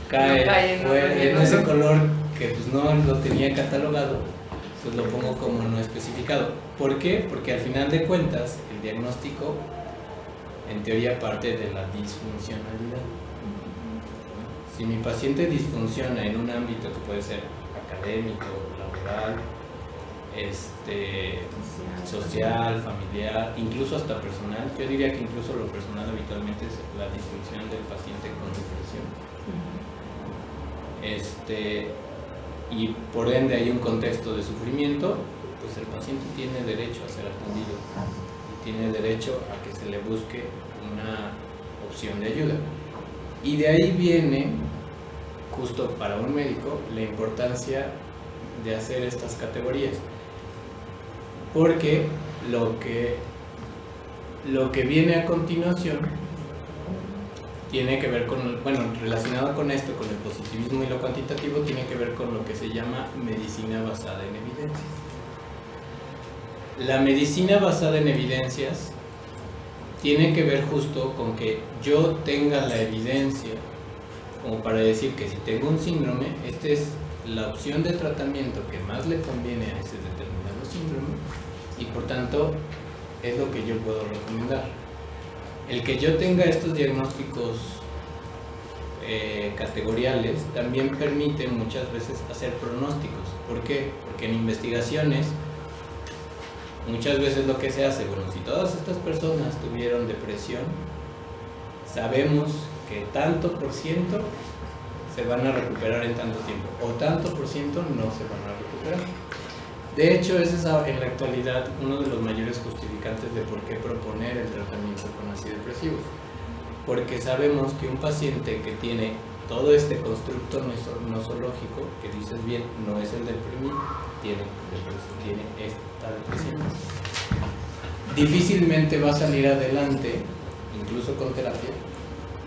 Speaker 2: cae en ese color que pues no lo tenía catalogado, pues lo pongo como no especificado. ¿Por qué? Porque al final de cuentas el diagnóstico en teoría parte de la disfuncionalidad. Si mi paciente disfunciona en un ámbito que puede ser académico, laboral, social, familiar, incluso hasta personal. Yo diría que incluso lo personal habitualmente es la disfunción del paciente con depresión. Y por ende hay un contexto de sufrimiento, pues el paciente tiene derecho a ser atendido y tiene derecho a que se le busque una opción de ayuda. Y de ahí viene, justo para un médico, la importancia de hacer estas categorías, porque lo que viene a continuación tiene que ver con, bueno, relacionado con esto, con el positivismo y lo cuantitativo, tiene que ver con lo que se llama medicina basada en evidencias. La medicina basada en evidencias tiene que ver justo con que yo tenga la evidencia como para decir que si tengo un síndrome, esta es la opción de tratamiento que más le conviene a ese determinado síndrome y por tanto es lo que yo puedo recomendar. El que yo tenga estos diagnósticos categoriales también permite muchas veces hacer pronósticos. ¿Por qué? Porque en investigaciones muchas veces lo que se hace, bueno, si todas estas personas tuvieron depresión, sabemos que tanto por ciento se van a recuperar en tanto tiempo, o tanto por ciento no se van a recuperar. De hecho, ese es en la actualidad uno de los mayores justificantes de por qué proponer el tratamiento con antidepresivos. Porque sabemos que un paciente que tiene todo este constructo nosológico, que dices bien, no es el deprimido, tiene esta depresión, difícilmente va a salir adelante, incluso con terapia,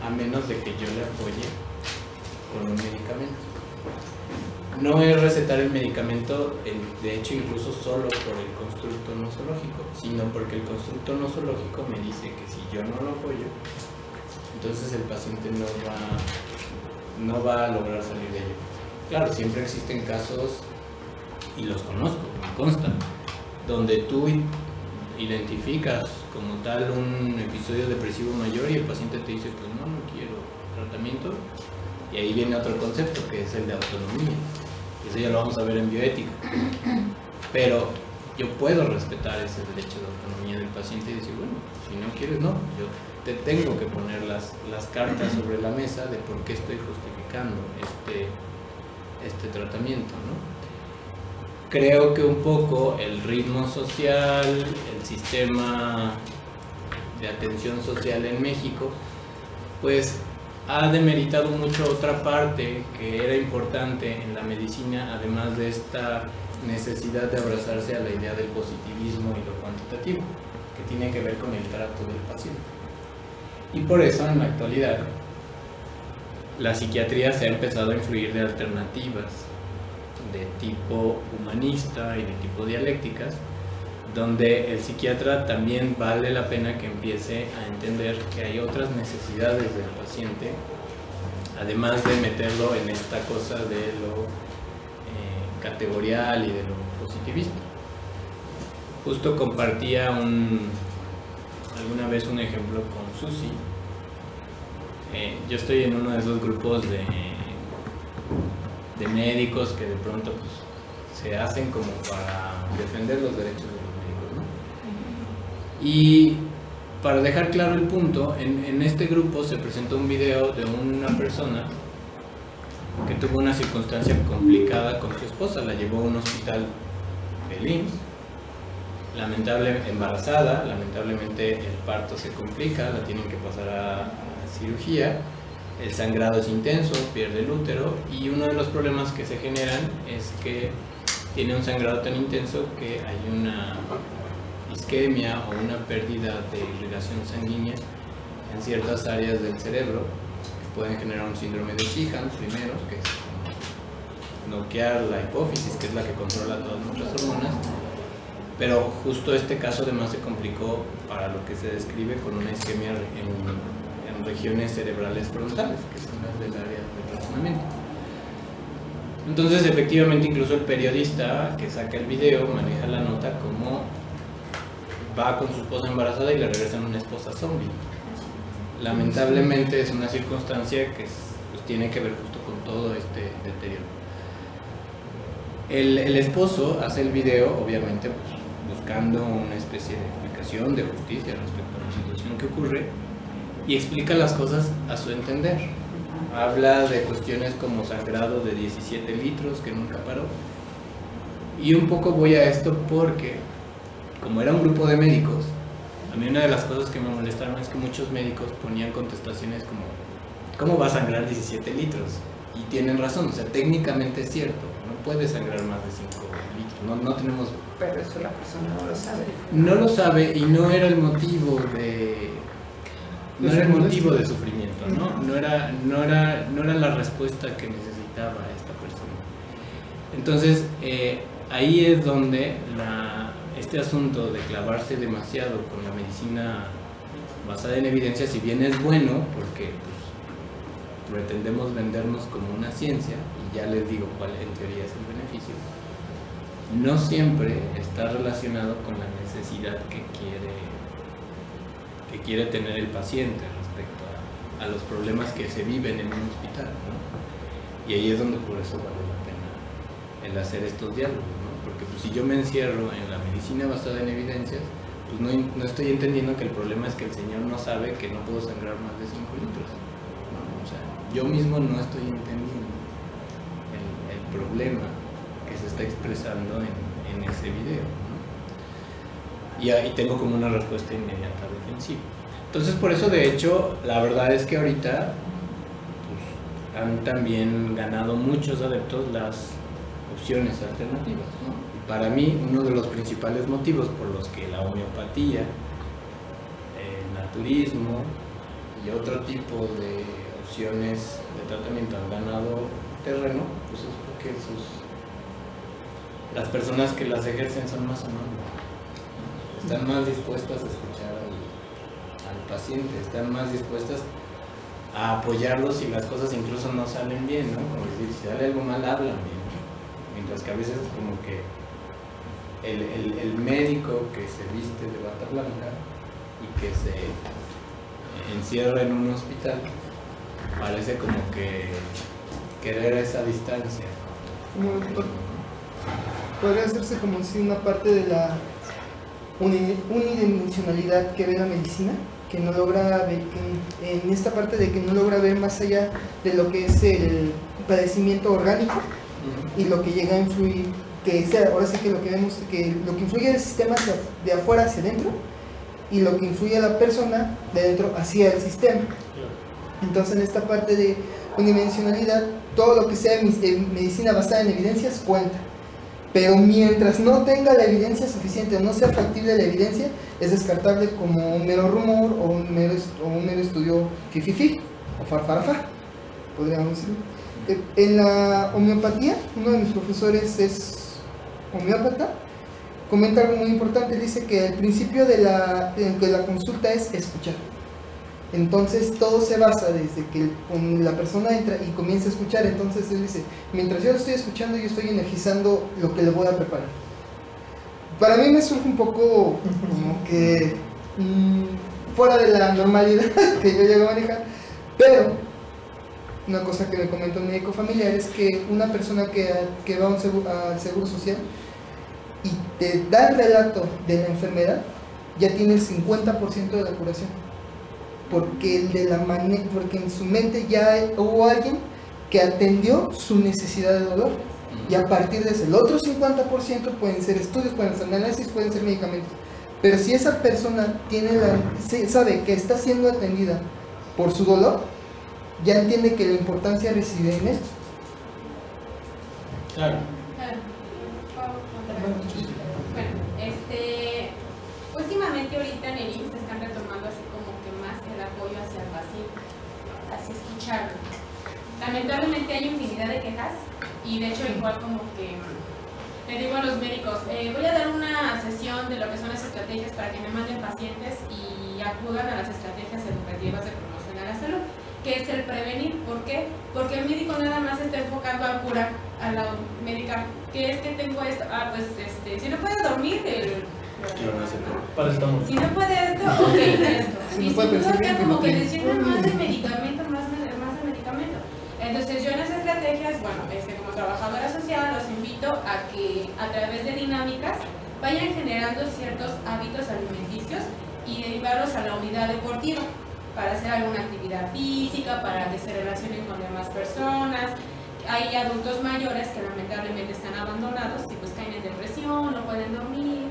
Speaker 2: a menos de que yo le apoye con un medicamento. No es recetar el medicamento, de hecho, incluso solo por el constructo nosológico, sino porque el constructo nosológico me dice que si yo no lo apoyo, entonces el paciente no va a lograr salir de ello. Claro, siempre existen casos, y los conozco, me constan, donde tú identificas como tal un episodio depresivo mayor y el paciente te dice, pues no quiero tratamiento, y ahí viene otro concepto que es el de autonomía. Eso ya lo vamos a ver en bioética. Pero yo puedo respetar ese derecho de autonomía del paciente y decir, bueno, si no quieres, no. Yo te tengo que poner las cartas sobre la mesa de por qué estoy justificando este tratamiento, ¿no? Creo que un poco el ritmo social, el sistema de atención social en México, pues ha demeritado mucho otra parte que era importante en la medicina, además de esta necesidad de abrazarse a la idea del positivismo y lo cuantitativo, que tiene que ver con el trato del paciente. Y por eso en la actualidad la psiquiatría se ha empezado a influir de alternativas de tipo humanista y de tipo dialécticas, donde el psiquiatra también vale la pena que empiece a entender que hay otras necesidades del paciente, además de meterlo en esta cosa de lo categorial y de lo positivista. Justo compartía alguna vez un ejemplo con Susi. Yo estoy en uno de esos grupos de médicos que de pronto pues, se hacen como para defender los derechos de los médicos, ¿no? Y para dejar claro el punto, en este grupo se presentó un video de una persona que tuvo una circunstancia complicada con su esposa, la llevó a un hospital del IMSS, embarazada, lamentablemente el parto se complica, la tienen que pasar a cirugía, el sangrado es intenso, pierde el útero y uno de los problemas que se generan es que tiene un sangrado tan intenso que hay una isquemia o una pérdida de irrigación sanguínea en ciertas áreas del cerebro que pueden generar un síndrome de Sheehan primero, que es noquear la hipófisis, que es la que controla todas nuestras hormonas, pero justo este caso además se complicó para lo que se describe con una isquemia en regiones cerebrales frontales, que son las del área de razonamiento. Entonces, efectivamente, incluso el periodista que saca el video maneja la nota como va con su esposa embarazada y le regresan una esposa zombie. Lamentablemente es una circunstancia que pues, tiene que ver justo con todo este deterioro. El esposo hace el video, obviamente, pues, buscando una especie de explicación, de justicia respecto a la situación que ocurre, y explica las cosas a su entender. Habla de cuestiones como sangrado de 17 litros que nunca paró. Y un poco voy a esto porque, como era un grupo de médicos, a mí una de las cosas que me molestaron es que muchos médicos ponían contestaciones como ¿cómo va a sangrar 17 litros? Y tienen razón, o sea, técnicamente es cierto, no puede sangrar más de 5 litros, no tenemos...
Speaker 8: Pero eso la persona no lo sabe.
Speaker 2: No lo sabe y no era el motivo de... No era el motivo de sufrimiento, ¿no? No era la respuesta que necesitaba esta persona. Entonces, ahí es donde este asunto de clavarse demasiado con la medicina basada en evidencia, si bien es bueno, porque pues, pretendemos vendernos como una ciencia, y ya les digo cuál en teoría es el beneficio, no siempre está relacionado con la necesidad que quiere tener el paciente respecto a los problemas que se viven en un hospital, ¿no? Y ahí es donde por eso vale la pena el hacer estos diálogos, ¿no? Porque pues, si yo me encierro en la medicina basada en evidencias, pues no estoy entendiendo que el problema es que el señor no sabe que no puedo sangrar más de 5 litros, ¿no? O sea, yo mismo no estoy entendiendo el problema que se está expresando en ese video, ¿no? Y ahí tengo como una respuesta inmediata defensiva. Entonces, por eso, de hecho, la verdad es que ahorita pues, han también ganado muchos adeptos las opciones alternativas, ¿no? Y para mí, uno de los principales motivos por los que la homeopatía, el naturismo y otro tipo de opciones de tratamiento han ganado terreno, pues es porque las personas que las ejercen son más amables. Están más dispuestas a escuchar al paciente, están más dispuestas a apoyarlos si las cosas incluso no salen bien, ¿no? Como decir, si sale algo mal, háblame. Mientras que a veces como que el médico que se viste de bata blanca y que se encierra en un hospital parece como que querer esa distancia.
Speaker 7: Podría hacerse como si una parte de la unidimensionalidad que ve la medicina, que no logra ver, en esta parte de que no logra ver más allá de lo que es el padecimiento orgánico y lo que llega a influir, que sea, ahora sí que lo que vemos, que lo que influye el sistema de afuera hacia adentro y lo que influye a la persona de adentro hacia el sistema. Entonces, en esta parte de unidimensionalidad, todo lo que sea medicina basada en evidencias cuenta. Pero mientras no tenga la evidencia suficiente o no sea factible la evidencia, es descartable como un mero rumor o un mero estudio fififi o farfarafá, podríamos decirlo. En la homeopatía, uno de mis profesores es homeópata, comenta algo muy importante, dice que el principio de la consulta es escuchar. Entonces todo se basa desde que la persona entra y comienza a escuchar. Entonces él dice, mientras yo lo estoy escuchando, yo estoy energizando lo que le voy a preparar. Para mí me surge un poco como que fuera de la normalidad que yo llego a manejar, pero una cosa que me comentó un médico familiar es que una persona que va al seguro social y te da el relato de la enfermedad, ya tiene el 50% de la curación. Porque en su mente ya hubo alguien que atendió su necesidad de dolor. Y a partir de ese, el otro 50% pueden ser estudios, pueden ser análisis, pueden ser medicamentos. Pero si esa persona sabe que está siendo atendida por su dolor, ya entiende que la importancia reside en esto.
Speaker 2: Claro.
Speaker 9: Bueno, últimamente ahorita en el IMSS están retomando así como que más el apoyo hacia el paciente, hacia escucharlo. Lamentablemente hay infinidad de quejas y de hecho igual como que le digo a los médicos, voy a dar una sesión de lo que son las estrategias para que me manden pacientes y acudan a las estrategias educativas de promoción a la salud, que es el prevenir. ¿Por qué? Porque el médico nada más está enfocando a curar, a la médica, que es que tengo esto, si no puede dormir, si no puede esto, ok, esto. Y si no está como que les llenan más de medicamento, más de medicamento. Entonces yo en esas estrategias, bueno, como trabajadora social los invito a que a través de dinámicas vayan generando ciertos hábitos alimenticios y derivarlos a la unidad deportiva para hacer alguna actividad física, para que se relacionen con demás personas. Hay adultos mayores que lamentablemente están abandonados y pues caen en depresión, no pueden dormir,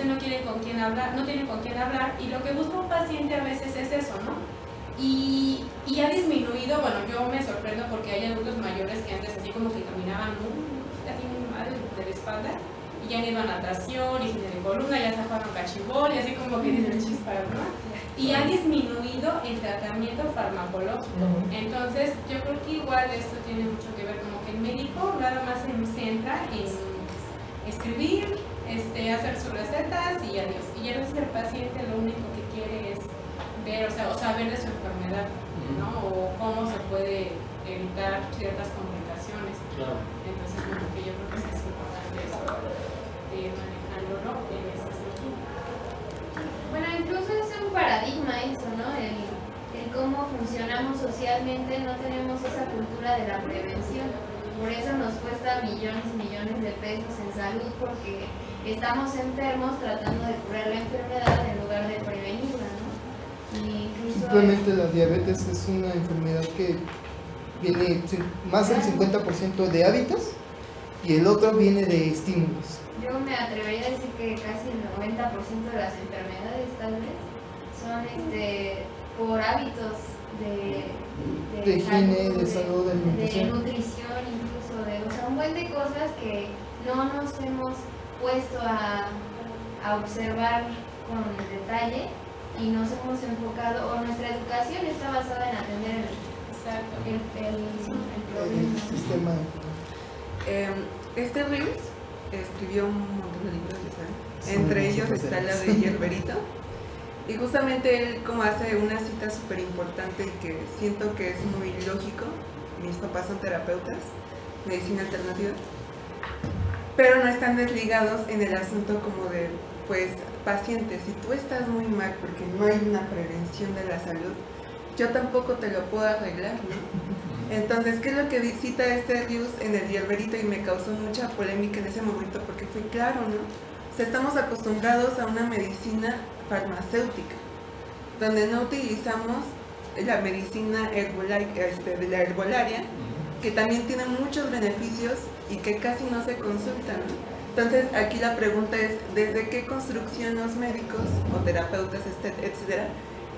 Speaker 9: no tienen con quién hablar, y lo que busca un paciente a veces es eso, ¿no? Y ha disminuido, bueno, yo me sorprendo porque hay adultos mayores que antes así como que caminaban así muy mal de la espalda, y ya han ido a natación, y de columna, ya se juegan cachibol, y así como que dicen chispas, ¿no? Y ha disminuido el tratamiento farmacológico. Entonces, yo creo que igual esto tiene mucho que ver, como que el médico nada más se centra en escribir, hacer sus recetas y adiós. Y a veces el paciente lo único que quiere es ver, o saber de su enfermedad, ¿no? O cómo se puede evitar ciertas complicaciones.
Speaker 2: Claro.
Speaker 9: Entonces, como que yo creo que es importante eso, de ir manejándolo en ese sentido.
Speaker 3: Bueno, incluso es un paradigma eso, ¿no? El cómo funcionamos socialmente, no tenemos esa cultura de la prevención. Por eso nos cuesta millones y millones de pesos en salud, porque estamos enfermos tratando de curar la enfermedad en lugar de prevenirla, ¿no? Y incluso
Speaker 7: simplemente la diabetes es una enfermedad que viene más del 50% de hábitos y el otro viene de estímulos.
Speaker 3: Yo me atrevería a decir que casi el 90% de las enfermedades tal vez son por hábitos de
Speaker 7: higiene, de salud, de alimentación,
Speaker 3: de nutrición, incluso un buen de cosas que no nos hemos puesto a observar con detalle y nos hemos enfocado, o nuestra educación está basada en atender el
Speaker 7: sistema.
Speaker 8: Rius escribió un montón de libros, ya saben. Entre ellos está la de Hierberito. Y justamente él como hace una cita súper importante y que siento que es muy lógico. Mis papás son terapeutas, medicina alternativa, pero no están desligados en el asunto como de, pues, pacientes, si tú estás muy mal porque no hay una prevención de la salud, yo tampoco te lo puedo arreglar, ¿no? Entonces, ¿qué es lo que cita Rius en el Hierberito? Y me causó mucha polémica en ese momento porque fue claro, ¿no? O sea, estamos acostumbrados a una medicina farmacéutica, donde no utilizamos la medicina de la herbolaria, que también tiene muchos beneficios y que casi no se consultan, ¿no? Entonces, aquí la pregunta es, ¿desde qué construcción los médicos o terapeutas, etcétera,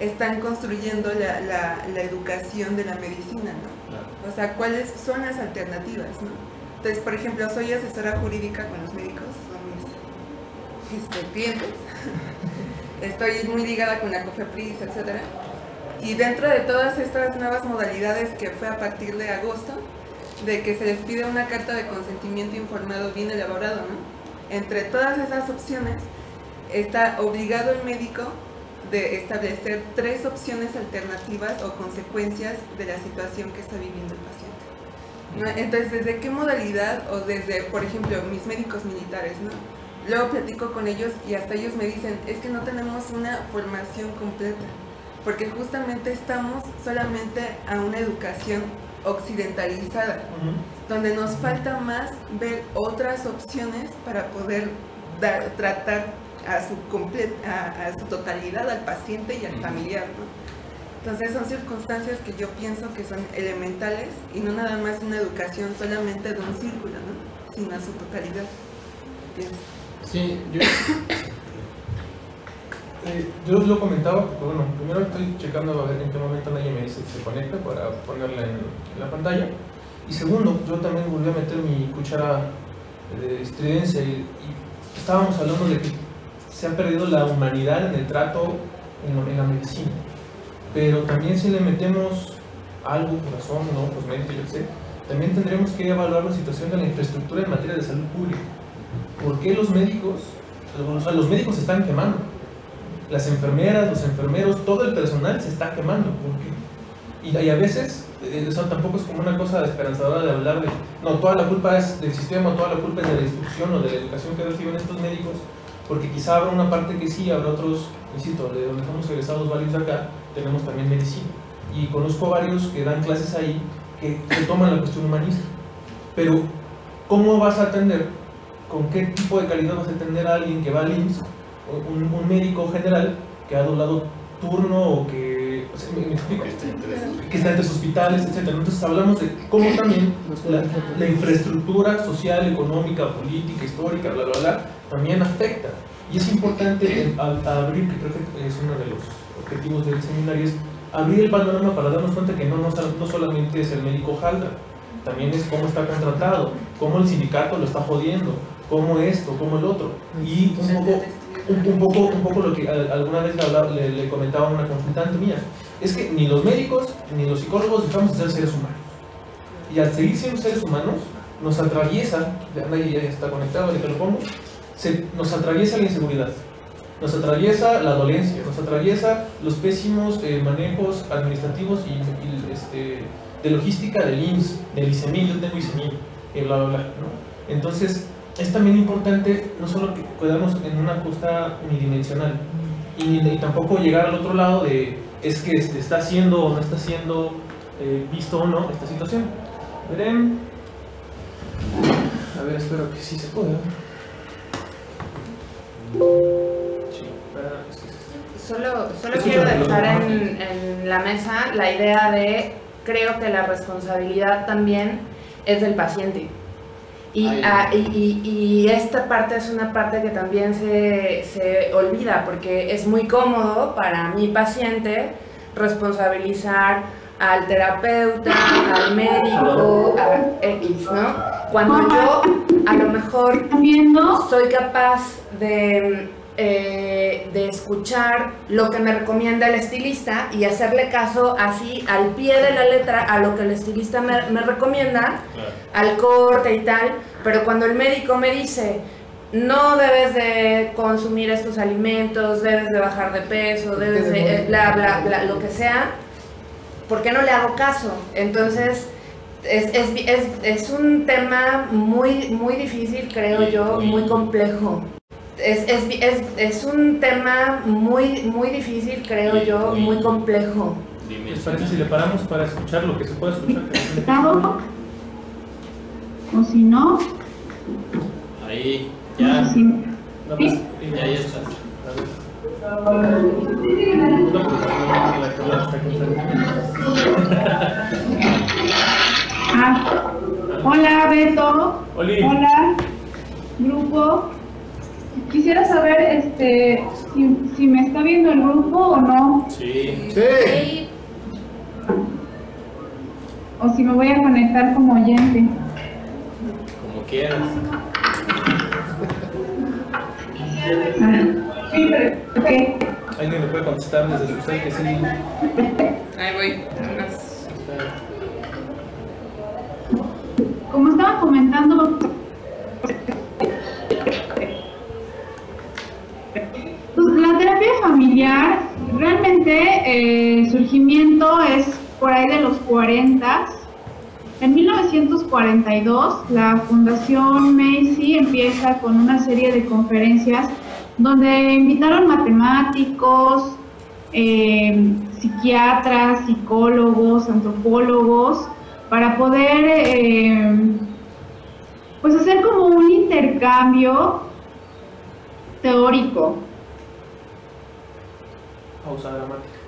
Speaker 8: están construyendo la educación de la medicina, ¿no? Claro. O sea, ¿cuáles son las alternativas, no? Entonces, por ejemplo, soy asesora jurídica con los médicos, son mis clientes. Estoy muy ligada con la COFEPRIS, etcétera. Y dentro de todas estas nuevas modalidades que fue a partir de agosto, de que se les pide una carta de consentimiento informado bien elaborado, ¿no? Entre todas esas opciones está obligado el médico de establecer 3 opciones alternativas o consecuencias de la situación que está viviendo el paciente, ¿no? Entonces, ¿desde qué modalidad? O desde, por ejemplo, mis médicos militares, ¿no? Luego platico con ellos y hasta ellos me dicen, es que no tenemos una formación completa, porque justamente estamos solamente a una educación occidentalizada, donde nos falta más ver otras opciones para poder tratar a su totalidad al paciente y al familiar, ¿no? Entonces son circunstancias que yo pienso que son elementales y no nada más una educación solamente de un círculo, ¿no? Sino a su totalidad. ¿Pienso?
Speaker 1: Sí, yo lo comentaba porque, bueno, primero estoy checando a ver en qué momento nadie me dice que se conecta para ponerla en la pantalla. Y segundo, yo también volví a meter mi cuchara de estridencia y estábamos hablando de que se ha perdido la humanidad en el trato en la medicina. Pero también si le metemos algo, corazón, no, pues mente, yo sé, también tendremos que evaluar la situación de la infraestructura en materia de salud pública. ¿Por qué los médicos se están quemando? Las enfermeras, los enfermeros, todo el personal se está quemando. ¿Por qué? Y a veces, eso tampoco es como una cosa esperanzadora de hablar de, no, toda la culpa es del sistema, toda la culpa es de la instrucción o de la educación que reciben estos médicos, porque quizá habrá una parte que sí, habrá otros, insisto, de donde estamos egresados varios de acá, tenemos también medicina. Y conozco varios que dan clases ahí, que toman la cuestión humanista. Pero, ¿cómo vas a atender? ¿Con qué tipo de calidad vas a atender a alguien que va al IMSS, un médico general que ha doblado turno o que, o sea, que está entre sus hospitales, etc.? Entonces hablamos de cómo también la infraestructura social, económica, política, histórica, bla, bla, bla, también afecta. Y es importante abrir, que creo que es uno de los objetivos del seminario, es abrir el panorama para darnos cuenta que no solamente es el médico Jaldra, también es cómo está contratado, cómo el sindicato lo está jodiendo, cómo esto, cómo el otro. Y un poco lo que alguna vez le comentaba a una consultante mía, es que ni los médicos ni los psicólogos dejamos de ser seres humanos. Y al seguir siendo seres humanos, nos atraviesa, ya está conectado, que lo pongo, nos atraviesa la inseguridad, nos atraviesa la dolencia, nos atraviesa los pésimos manejos administrativos y de logística del IMSS, del ICEMIN, yo tengo ICEMIN, bla, bla, bla, ¿no? Entonces, es también importante no solo que quedarnos en una cosa unidimensional y tampoco llegar al otro lado de es que está siendo o no está siendo visto o no esta situación. Verán. A ver, espero que sí se pueda.
Speaker 10: Solo quiero dejar en la mesa la idea de, creo que la responsabilidad también es del paciente. Y esta parte es una parte que también se olvida, porque es muy cómodo para mi paciente responsabilizar al terapeuta, al médico, a X, ¿no? Cuando yo a lo mejor soy capaz de escuchar lo que me recomienda el estilista y hacerle caso así al pie de la letra a lo que el estilista me recomienda, al corte y tal, pero cuando el médico me dice no debes de consumir estos alimentos, debes de bajar de peso, debes de bla bla bla, lo que sea, ¿por qué no le hago caso? Entonces es un tema muy difícil, creo yo, muy complejo. Es un tema muy difícil, creo yo, muy complejo.
Speaker 1: ¿Les parece si le paramos para escuchar lo que se puede escuchar?
Speaker 11: O si no...
Speaker 2: Ahí, ya.
Speaker 11: No, si...
Speaker 1: No, pues,
Speaker 2: ya está.
Speaker 11: Hola Beto.
Speaker 1: Oli.
Speaker 11: Hola grupo. Quisiera saber si me está viendo el grupo o no.
Speaker 2: Sí.
Speaker 1: Sí.
Speaker 11: O si me voy a conectar como oyente.
Speaker 2: Como quieras.
Speaker 11: Sí, pero ¿qué?
Speaker 1: ¿Alguien le puede contestar desde su cel que sí?
Speaker 10: Ahí voy.
Speaker 11: Como estaba comentando, pues la terapia familiar realmente surgimiento es por ahí de los 40. En 1942 la Fundación Macy empieza con una serie de conferencias donde invitaron matemáticos, psiquiatras, psicólogos, antropólogos, para poder pues hacer como un intercambio teórico.
Speaker 1: Pausa dramática.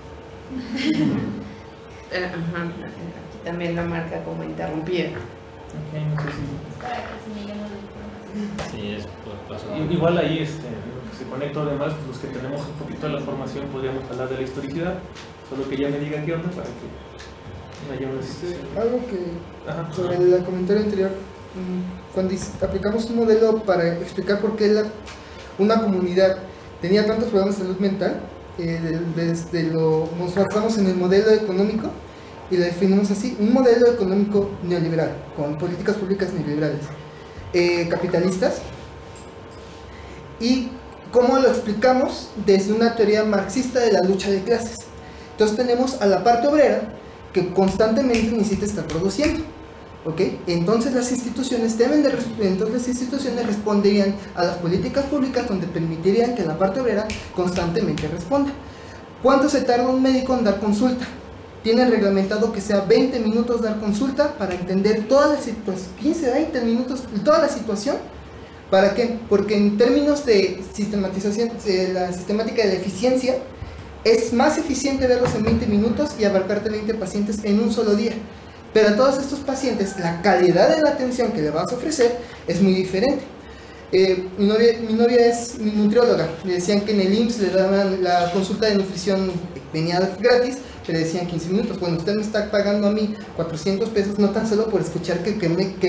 Speaker 10: Aquí también la marca como interrumpida.
Speaker 1: Ok, no sé si...
Speaker 3: Para que se me llame la información.
Speaker 2: Sí, es por paso.
Speaker 1: Igual ahí lo que se conecta además, pues los que tenemos un poquito de la formación podríamos hablar de la historicidad, solo que ya me digan qué onda para que haya una decisión.
Speaker 7: Algo que sobre el comentario anterior, cuando aplicamos un modelo para explicar por qué una comunidad tenía tantos problemas de salud mental, nos basamos en el modelo económico y lo definimos así: un modelo económico neoliberal, con políticas públicas neoliberales, capitalistas, y cómo lo explicamos desde una teoría marxista de la lucha de clases. Entonces tenemos a la parte obrera que constantemente necesita estar produciendo, ¿ok? Entonces las instituciones responderían a las políticas públicas donde permitirían que la parte obrera constantemente responda. ¿Cuánto se tarda un médico en dar consulta? tienen reglamentado que sea 20 minutos dar consulta para entender toda la situación, 15, 20 minutos, toda la situación. ¿Para qué? Porque en términos de sistematización, la sistemática de la eficiencia, es más eficiente verlos en 20 minutos y abarcarte 20 pacientes en un solo día. Pero a todos estos pacientes, la calidad de la atención que le vas a ofrecer es muy diferente. Mi novia es nutrióloga. Le decían que en el IMSS le daban la consulta de nutrición, venía gratis, le decían 15 minutos. Bueno, usted me está pagando a mí 400 pesos, no tan solo por escuchar que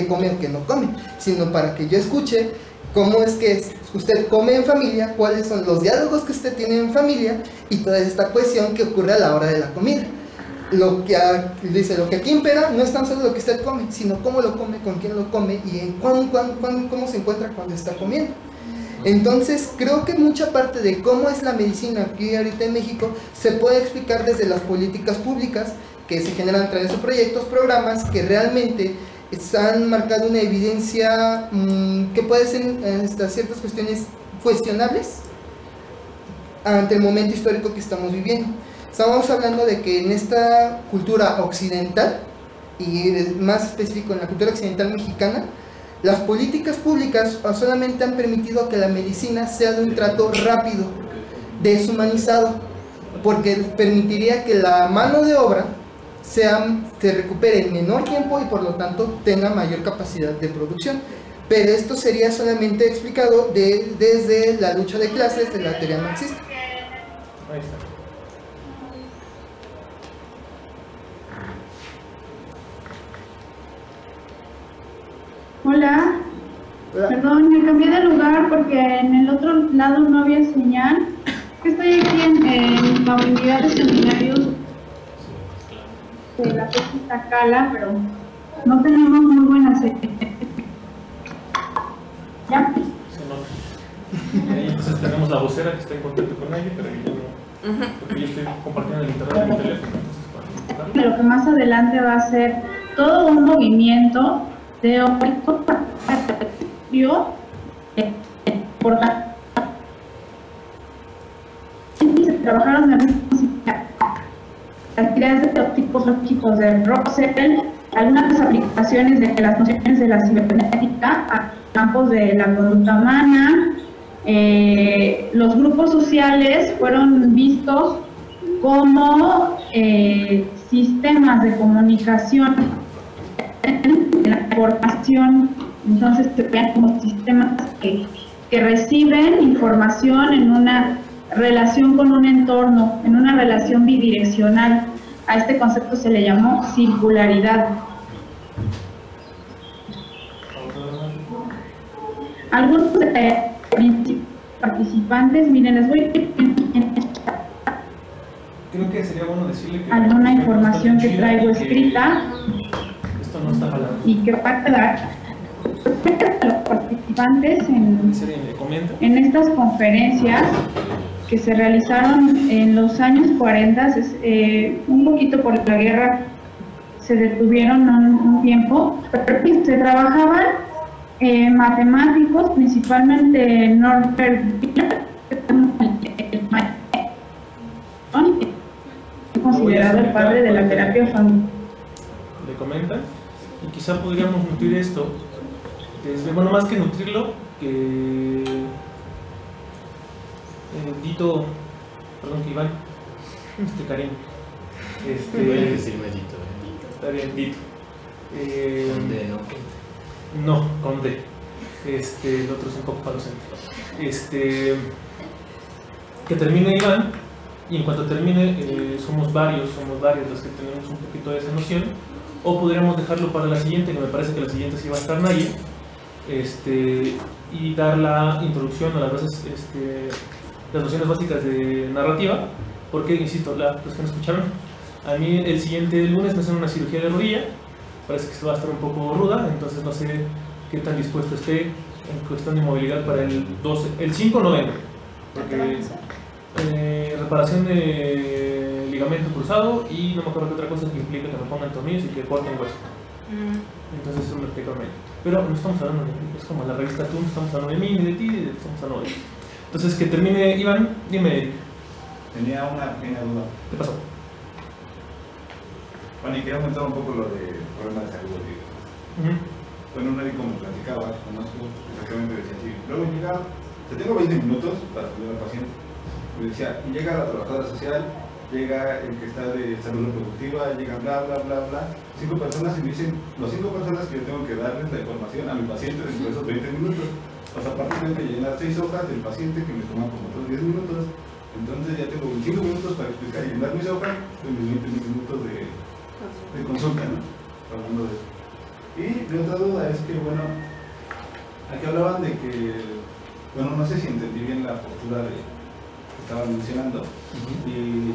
Speaker 7: come o que no come, sino para que yo escuche cómo es que usted come en familia, cuáles son los diálogos que usted tiene en familia y toda esta cuestión que ocurre a la hora de la comida. Lo que aquí impera no es tan solo lo que usted come, sino cómo lo come, con quién lo come y cómo se encuentra cuando está comiendo. Entonces creo que mucha parte de cómo es la medicina aquí ahorita en México se puede explicar desde las políticas públicas que se generan a través de proyectos, programas que realmente han marcado una evidencia que puede ser hasta ciertas cuestiones cuestionables ante el momento histórico que estamos viviendo. Estamos hablando de que en esta cultura occidental, y más específico en la cultura occidental mexicana, las políticas públicas solamente han permitido que la medicina sea de un trato rápido, deshumanizado, porque permitiría que la mano de obra se recupere en menor tiempo y por lo tanto tenga mayor capacidad de producción. Pero esto sería solamente explicado desde la lucha de clases de la teoría marxista.
Speaker 1: Ahí está.
Speaker 11: Hola.
Speaker 7: Hola.
Speaker 11: Perdón, me cambié de lugar porque en el otro lado no había señal. Estoy aquí en la unidad de seminarios de la Pesta Cala, pero no tenemos muy buena señal. ¿Ya?
Speaker 1: Ahí entonces tenemos la vocera que está en contacto con ella, pero yo no, porque yo estoy compartiendo el internet en mi teléfono.
Speaker 11: Lo que más adelante va a ser todo un movimiento teórico por trabajaron en las ideas de teóricos lógicos de Russell, algunas aplicaciones de las nociones de la cibernética a campos de la conducta humana. Los grupos sociales fueron vistos como sistemas de comunicación de la información, entonces se vean como sistemas que reciben información en una relación con un entorno, en una relación bidireccional. A este concepto se le llamó circularidad. Algunos participantes, miren, les voy
Speaker 1: Creo que sería bueno decirle que
Speaker 11: alguna información que traigo escrita
Speaker 1: esto no está jalando.
Speaker 11: y que va a quedar a los participantes en estas conferencias que se realizaron en los años 40, un poquito por la guerra se detuvieron un tiempo, pero se trabajaban matemáticos, principalmente Norbert considerado el padre de la terapia familiar.
Speaker 1: Le comentan, y quizá podríamos nutrir esto desde, bueno, más que nutrirlo, que Dito, perdón, que Iván, Karim,
Speaker 2: voy a decirme Dito.
Speaker 1: Está bien, Dito.
Speaker 2: Con D, ¿no?
Speaker 1: No, con D. El otro es un poco falocéntrico. Que termine Iván, y en cuanto termine, somos varios los que tenemos un poquito de esa noción, o podríamos dejarlo para la siguiente, que me parece que la siguiente sí va a estar Naye, y dar la introducción a las bases, las nociones básicas de narrativa, porque, insisto, los que me escucharon, a mí el siguiente lunes me hacen una cirugía de rodilla, parece que esto va a estar un poco ruda, entonces no sé qué tan dispuesto esté en cuestión de movilidad para el 5 de noviembre, porque reparación de ligamento cruzado y no me acuerdo qué otra cosa que implica que me pongan tornillos y que corten hueso. Entonces eso me explica medio. Pero no estamos hablando de mí, es como la revista Tú, no estamos hablando de mí ni de ti, estamos hablando de ti. Entonces que termine Iván, dime.
Speaker 12: Tenía una pequeña duda.
Speaker 1: ¿Qué pasó?
Speaker 12: Bueno, y quería comentar un poco lo de problemas de salud. Bueno, un médico me platicaba, conozco exactamente, decía así, luego llega, tengo 20 minutos para atender al paciente. Me decía, y llega la trabajadora social, llega el que está de salud reproductiva, llega bla, bla, bla, bla. 5 personas y me dicen, las 5 personas que yo tengo que darles la información a mi paciente dentro de esos 20 minutos. O sea, aparte tengo que llenar 6 hojas del paciente que me toman como otros 10 minutos. Entonces ya tengo 25 minutos para explicar y llenar mis hojas de mis 20 minutos de consulta, ¿no? Hablando de eso. Y mi otra duda es que, bueno, aquí hablaban de que, bueno, no sé si entendí bien la postura que estaban mencionando. Y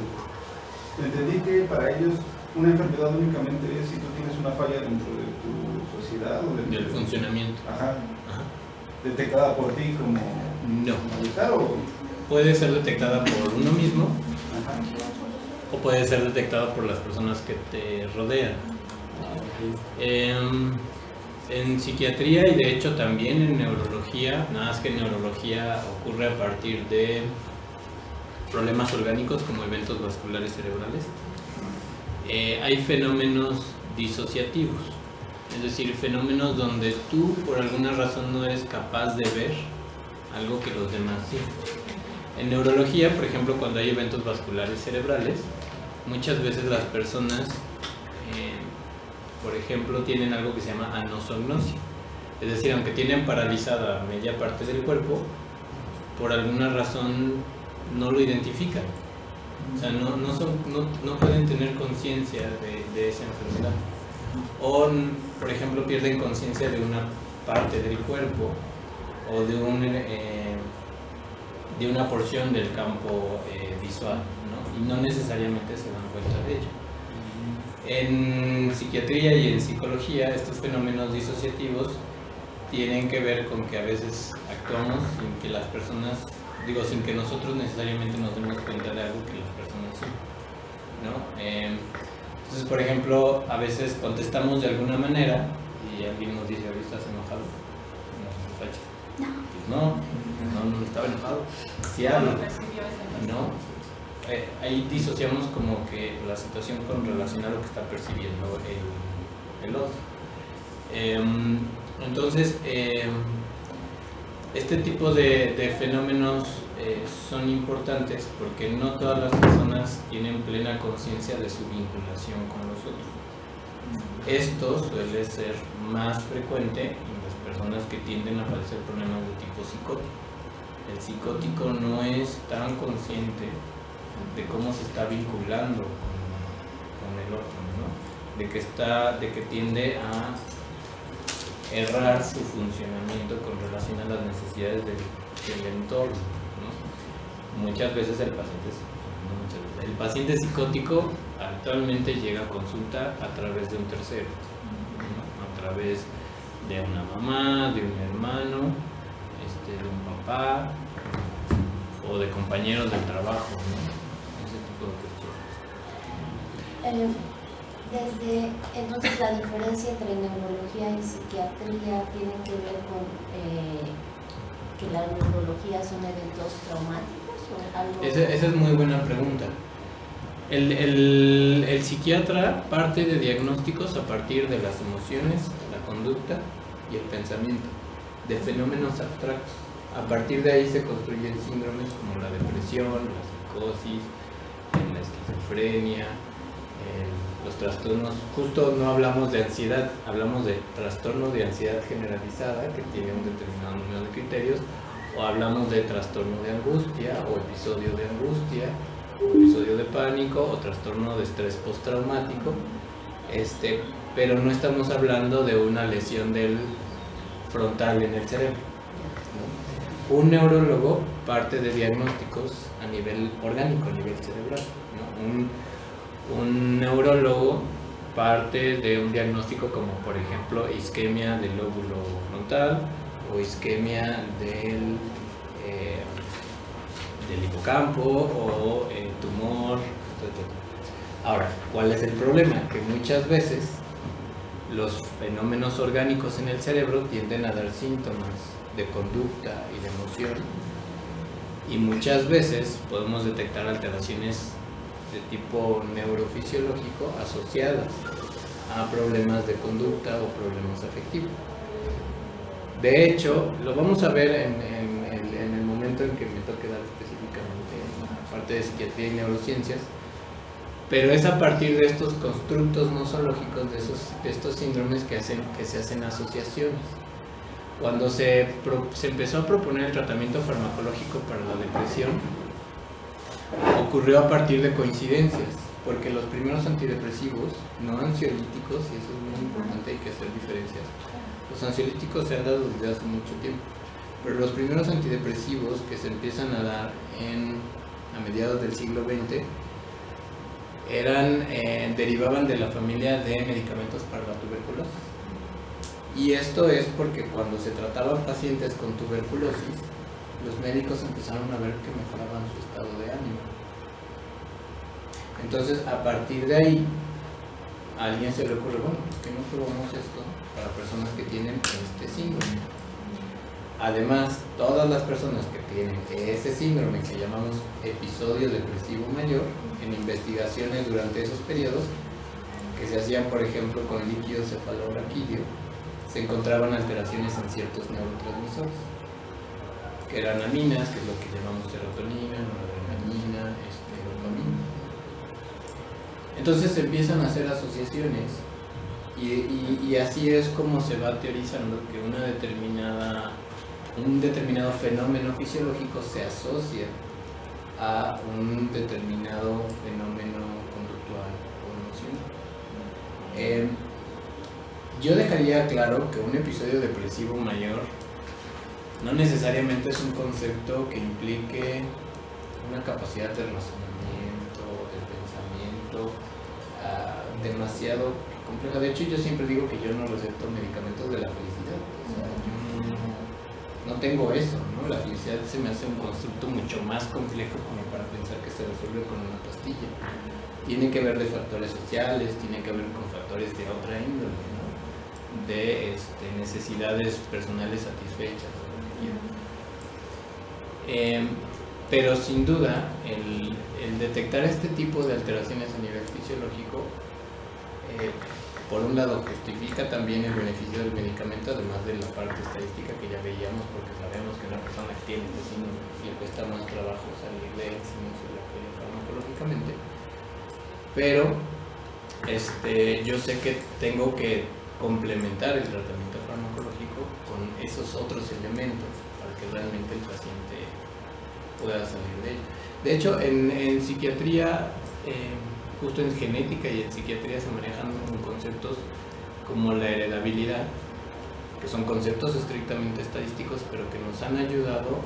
Speaker 12: entendí que para ellos una enfermedad únicamente es si tú tienes una falla dentro de tu sociedad o
Speaker 2: del funcionamiento.
Speaker 12: Ajá. Detectada por ti como
Speaker 2: no.
Speaker 12: ¿O?
Speaker 2: Puede ser detectada por uno mismo. Ajá. O puede ser detectada por las personas que te rodean. En psiquiatría y de hecho también en neurología, nada más que en neurología ocurre a partir de problemas orgánicos como eventos vasculares cerebrales. Hay fenómenos disociativos, es decir, fenómenos donde tú por alguna razón no eres capaz de ver algo que los demás sí. En neurología, por ejemplo, cuando hay eventos vasculares cerebrales, muchas veces las personas, por ejemplo, tienen algo que se llama anosognosia, es decir, aunque tienen paralizada media parte del cuerpo, por alguna razón no lo identifican. O sea, no pueden tener conciencia de esa enfermedad. O, por ejemplo, pierden conciencia de una parte del cuerpo o de una porción del campo visual, ¿no? Y no necesariamente se dan cuenta de ello. En psiquiatría y en psicología, estos fenómenos disociativos tienen que ver con que a veces actuamos sin que las personas, sin que nosotros necesariamente nos demos cuenta de algo que las personas sí, ¿no? Entonces, por ejemplo, a veces contestamos de alguna manera y alguien nos dice, ¿ahorita estás enojado? No estaba enojado. Sí hablo. No. Ahí disociamos como que la situación con relación a lo que está percibiendo el otro. Entonces, este tipo de fenómenos son importantes porque no todas las personas tienen plena conciencia de su vinculación con los otros. Esto suele ser más frecuente en las personas que tienden a padecer problemas de tipo psicótico. El psicótico no es tan consciente de cómo se está vinculando con el otro, ¿no? De que tiende a errar su funcionamiento con relación a las necesidades del entorno, ¿no? Muchas veces el paciente psicótico actualmente llega a consulta a través de un tercero, ¿no? A través de una mamá, de un hermano, de un papá o de compañeros del trabajo, ¿no? Ese tipo de cuestiones.
Speaker 6: Entonces la diferencia entre neurología y psiquiatría tiene que ver con que la neurología son eventos traumáticos o algo.
Speaker 2: Esa es muy buena pregunta. El psiquiatra parte de diagnósticos a partir de las emociones, la conducta y el pensamiento, de fenómenos abstractos. A partir de ahí se construyen síndromes como la depresión, la psicosis, la esquizofrenia, los trastornos. Justo no hablamos de ansiedad, hablamos de trastorno de ansiedad generalizada que tiene un determinado número de criterios, o hablamos de trastorno de angustia o episodio de angustia, o episodio de pánico o trastorno de estrés postraumático, pero no estamos hablando de una lesión del frontal en el cerebro, ¿no? Un neurólogo parte de diagnósticos a nivel orgánico, a nivel cerebral, ¿no? Un neurólogo parte de un diagnóstico como por ejemplo isquemia del lóbulo frontal o isquemia del hipocampo o tumor, etc. Ahora, ¿cuál es el problema? Que muchas veces los fenómenos orgánicos en el cerebro tienden a dar síntomas de conducta y de emoción, y muchas veces podemos detectar alteraciones de tipo neurofisiológico asociadas a problemas de conducta o problemas afectivos. De hecho, lo vamos a ver en el momento en que me toque dar específicamente la parte de psiquiatría y neurociencias, pero es a partir de estos constructos nosológicos, de estos síndromes que se hacen asociaciones. Cuando se empezó a proponer el tratamiento farmacológico para la depresión, ocurrió a partir de coincidencias, porque los primeros antidepresivos, no ansiolíticos, y eso es muy importante, hay que hacer diferencias. Los ansiolíticos se han dado desde hace mucho tiempo, pero los primeros antidepresivos que se empiezan a dar a mediados del siglo XX derivaban de la familia de medicamentos para la tuberculosis. Y esto es porque cuando se trataban pacientes con tuberculosis, los médicos empezaron a ver que mejoraban su estado de ánimo. Entonces, a partir de ahí, a alguien se le ocurre, bueno, ¿por qué no probamos esto para personas que tienen este síndrome? Además, todas las personas que tienen ese síndrome que llamamos episodio depresivo mayor, en investigaciones durante esos periodos, que se hacían, por ejemplo, con líquido cefalorraquídeo, se encontraban alteraciones en ciertos neurotransmisores, que eran aminas, que es lo que llamamos serotonina, noradrenalina, dopamina. Entonces se empiezan a hacer asociaciones y así es como se va teorizando que un determinado fenómeno fisiológico se asocia a un determinado fenómeno conductual o emocional. Yo dejaría claro que un episodio depresivo mayor no necesariamente es un concepto que implique una capacidad de razonamiento, de pensamiento demasiado compleja. De hecho, yo siempre digo que yo no receto medicamentos de la felicidad. O sea, yo no tengo eso, ¿no? La felicidad se me hace un constructo mucho más complejo como para pensar que se resuelve con una pastilla. Tiene que ver de factores sociales, tiene que ver con factores de otra índole, ¿no? De necesidades personales satisfechas. Pero sin duda el detectar este tipo de alteraciones a nivel fisiológico, por un lado justifica también el beneficio del medicamento, además de la parte estadística que ya veíamos, porque sabemos que una persona que tiene este síndrome le cuesta más trabajo salir de él si no se le apoya farmacológicamente. Pero yo sé que tengo que complementar el tratamiento farmacológico con esos otros elementos para que realmente el paciente pueda salir de ello. De hecho, en psiquiatría, justo en genética y en psiquiatría se manejan conceptos como la heredabilidad, que son conceptos estrictamente estadísticos, pero que nos han ayudado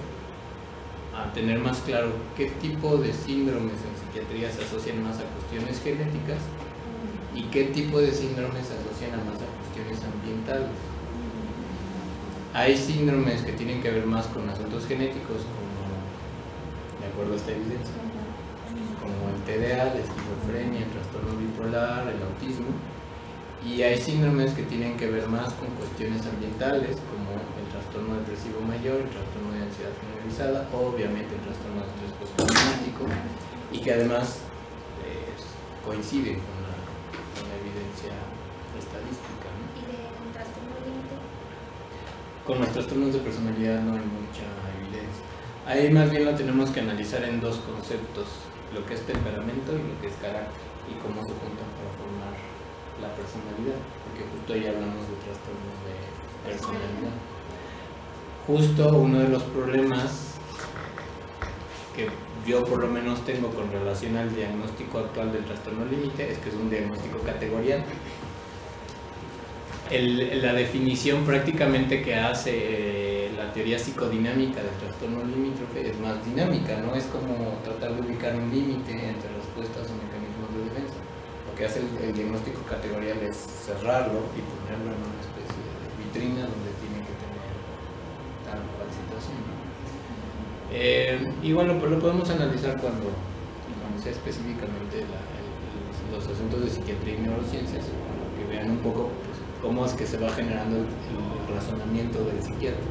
Speaker 2: a tener más claro qué tipo de síndromes en psiquiatría se asocian más a cuestiones genéticas y qué tipo de síndromes se asocian más a cuestiones ambientales. Hay síndromes que tienen que ver más con asuntos genéticos, como, de acuerdo a esta evidencia, como el TDA, la esquizofrenia, el trastorno bipolar, el autismo, y hay síndromes que tienen que ver más con cuestiones ambientales, como el trastorno depresivo mayor, el trastorno de ansiedad generalizada, obviamente el trastorno de estrés postraumático, y que además coinciden con la evidencia estadística, ¿no?
Speaker 6: ¿Y de un trastorno límite?
Speaker 2: Con los trastornos de personalidad no hay mucha evidencia. Ahí más bien lo tenemos que analizar en dos conceptos, lo que es temperamento y lo que es carácter, y cómo se juntan para formar la personalidad, porque justo ahí hablamos de trastornos de personalidad. Justo uno de los problemas que yo por lo menos tengo con relación al diagnóstico actual del trastorno límite es que es un diagnóstico categorial. La definición prácticamente que hace la teoría psicodinámica del trastorno limítrofe es más dinámica, ¿no? Es como tratar de ubicar un límite entre respuestas o mecanismos de defensa. Lo que hace el diagnóstico categorial es cerrarlo y ponerlo en una especie de vitrina donde tiene que tener tal o cual situación, ¿no? Y bueno, pues lo podemos analizar cuando sea específicamente los asuntos de psiquiatría y neurociencias, para que vean un poco pues, cómo es que se va generando el razonamiento del psiquiatra.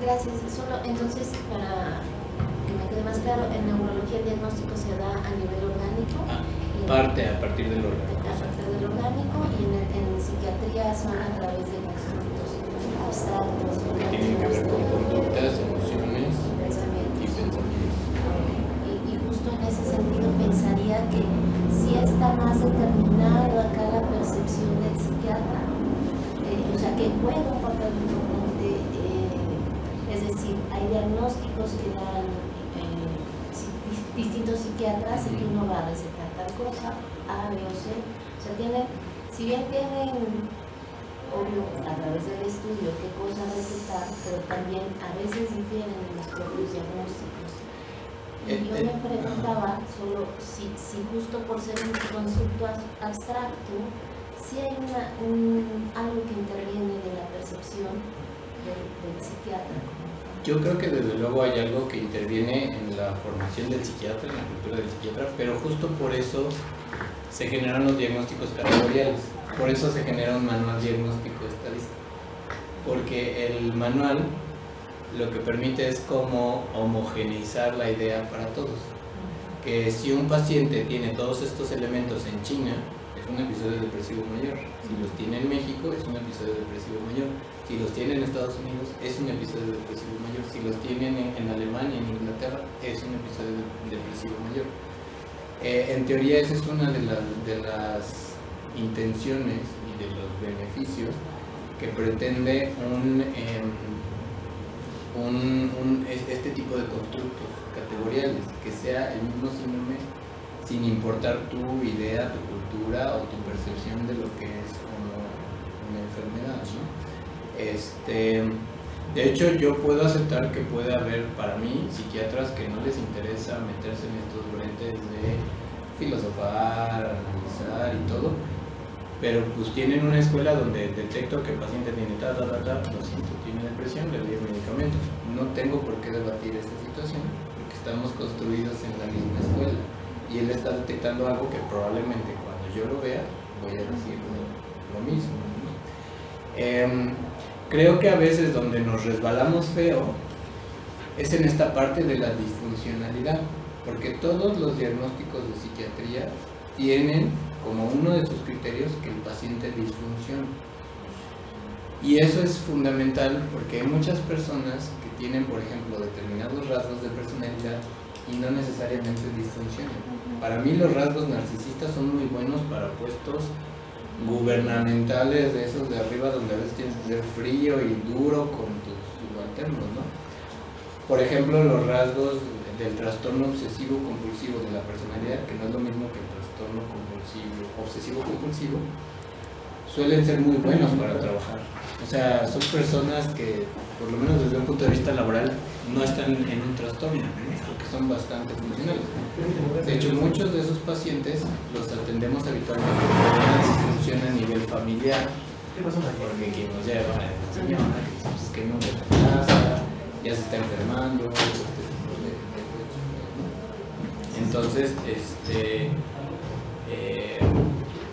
Speaker 6: Gracias. Solo entonces para que me quede más claro, en neurología el diagnóstico se da a nivel orgánico.
Speaker 2: A partir del orgánico.
Speaker 6: A partir del orgánico, y en psiquiatría son a través de constructos abstractos.
Speaker 2: Que tienen que ver con conductas, emociones y pensamientos.
Speaker 6: Y justo en ese sentido pensaría que sí está más determinado acá la percepción del psiquiatra, o sea que juega un papel importante, es decir, hay diagnósticos que dan distintos psiquiatras y que uno va a recetar tal cosa, A, B o C, o sea tienen, si bien tienen obvio a través del estudio qué cosa recetar, pero también a veces difieren en los propios diagnósticos. Y yo me preguntaba solo si justo por ser un concepto abstracto, si hay algo que interviene de la percepción del psiquiatra.
Speaker 2: Yo creo que desde luego hay algo que interviene en la formación del psiquiatra, en la cultura del psiquiatra, pero justo por eso se generan los diagnósticos categoriales, por eso se genera un manual diagnóstico estadístico, porque el manual lo que permite es como homogeneizar la idea para todos, que si un paciente tiene todos estos elementos en China, es un episodio depresivo mayor, si los tiene en México es un episodio depresivo mayor, si los tiene en Estados Unidos es un episodio depresivo mayor, si los tienen en Alemania, en Inglaterra, es un episodio depresivo mayor. En teoría esa es una de las intenciones y de los beneficios que pretende este tipo de constructos categoriales, que sea el mismo síndrome sin importar tu idea, tu cultura o tu percepción de lo que es una enfermedad, ¿no? De hecho, yo puedo aceptar que puede haber para mí psiquiatras que no les interesa meterse en estos brentes de filosofar, analizar y todo, pero pues tienen una escuela donde detecto que el paciente tiene lo siento, tiene depresión, le doy el medicamento. No tengo por qué debatir esta situación porque estamos construidos en la misma escuela y él está detectando algo que probablemente cuando yo lo vea voy a decir lo mismo, ¿no? Creo que a veces donde nos resbalamos feo es en esta parte de la disfuncionalidad, porque todos los diagnósticos de psiquiatría tienen como uno de sus criterios que el paciente disfunciona. Y eso es fundamental porque hay muchas personas que tienen, por ejemplo, determinados rasgos de personalidad y no necesariamente disfuncionan. Para mí los rasgos narcisistas son muy buenos para puestos gubernamentales de esos de arriba, donde a veces tienes que ser frío y duro con tus subalternos, ¿no? Por ejemplo, los rasgos del trastorno obsesivo-compulsivo de la personalidad, que no es lo mismo que el trastorno obsesivo-compulsivo, suelen ser muy buenos para trabajar. O sea, son personas que, por lo menos desde un punto de vista laboral, no están en un trastorno, ¿no? Porque son bastante funcionales. De hecho, muchos de esos pacientes los atendemos habitualmente con una disfunción a nivel familiar, porque quien nos lleva a la señora, que dice pues, que no de la casa, ya se está enfermando, este tipo de cuestiones, ¿no? Entonces,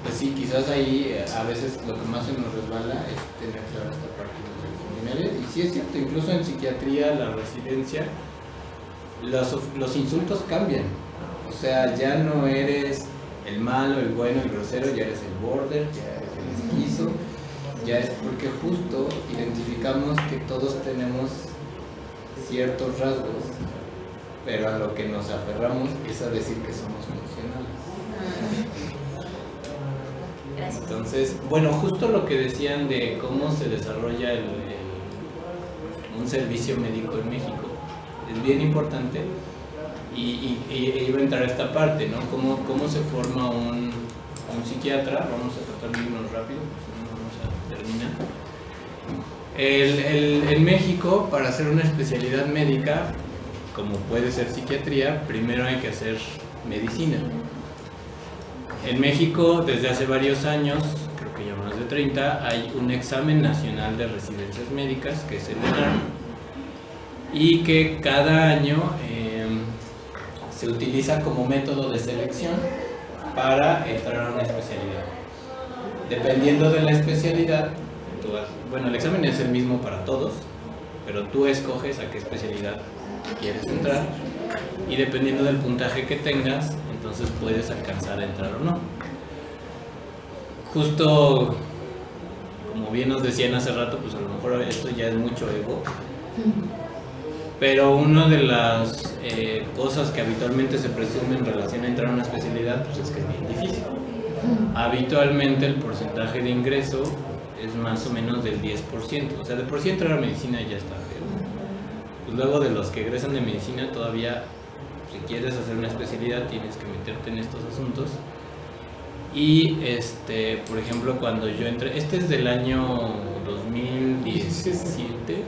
Speaker 2: pues sí, quizás ahí a veces lo que más se nos resbala es tener clara esta parte de los funcionales. Y sí es cierto, incluso en psiquiatría, la residencia, los insultos cambian. O sea, ya no eres el malo, el bueno, el grosero, ya eres el border, ya eres el esquizo, ya es porque justo identificamos que todos tenemos ciertos rasgos, pero a lo que nos aferramos es a decir que somos funcionales. Entonces, bueno, justo lo que decían de cómo se desarrolla un servicio médico en México es bien importante y iba a entrar a esta parte, ¿no? ¿Cómo se forma un psiquiatra? Vamos a tratar de irnos rápido, pues no vamos a terminar. En México, para hacer una especialidad médica, como puede ser psiquiatría, primero hay que hacer medicina. En México, desde hace varios años, creo que ya más de 30, hay un examen nacional de residencias médicas, que es el ENARM, y que cada año se utiliza como método de selección para entrar a una especialidad. Dependiendo de la especialidad, bueno, el examen es el mismo para todos, pero tú escoges a qué especialidad que quieres entrar, y dependiendo del puntaje que tengas, entonces puedes alcanzar a entrar o no. Justo como bien nos decían hace rato, pues a lo mejor esto ya es mucho ego, pero una de las cosas que habitualmente se presume en relación a entrar a una especialidad, pues es que es bien difícil. Habitualmente el porcentaje de ingreso es más o menos del 10%, o sea, de por sí entrar a medicina ya está feo. Pues luego de los que egresan de medicina todavía, si quieres hacer una especialidad, tienes que meterte en estos asuntos. Y por ejemplo, cuando yo entré, este es del año 2017,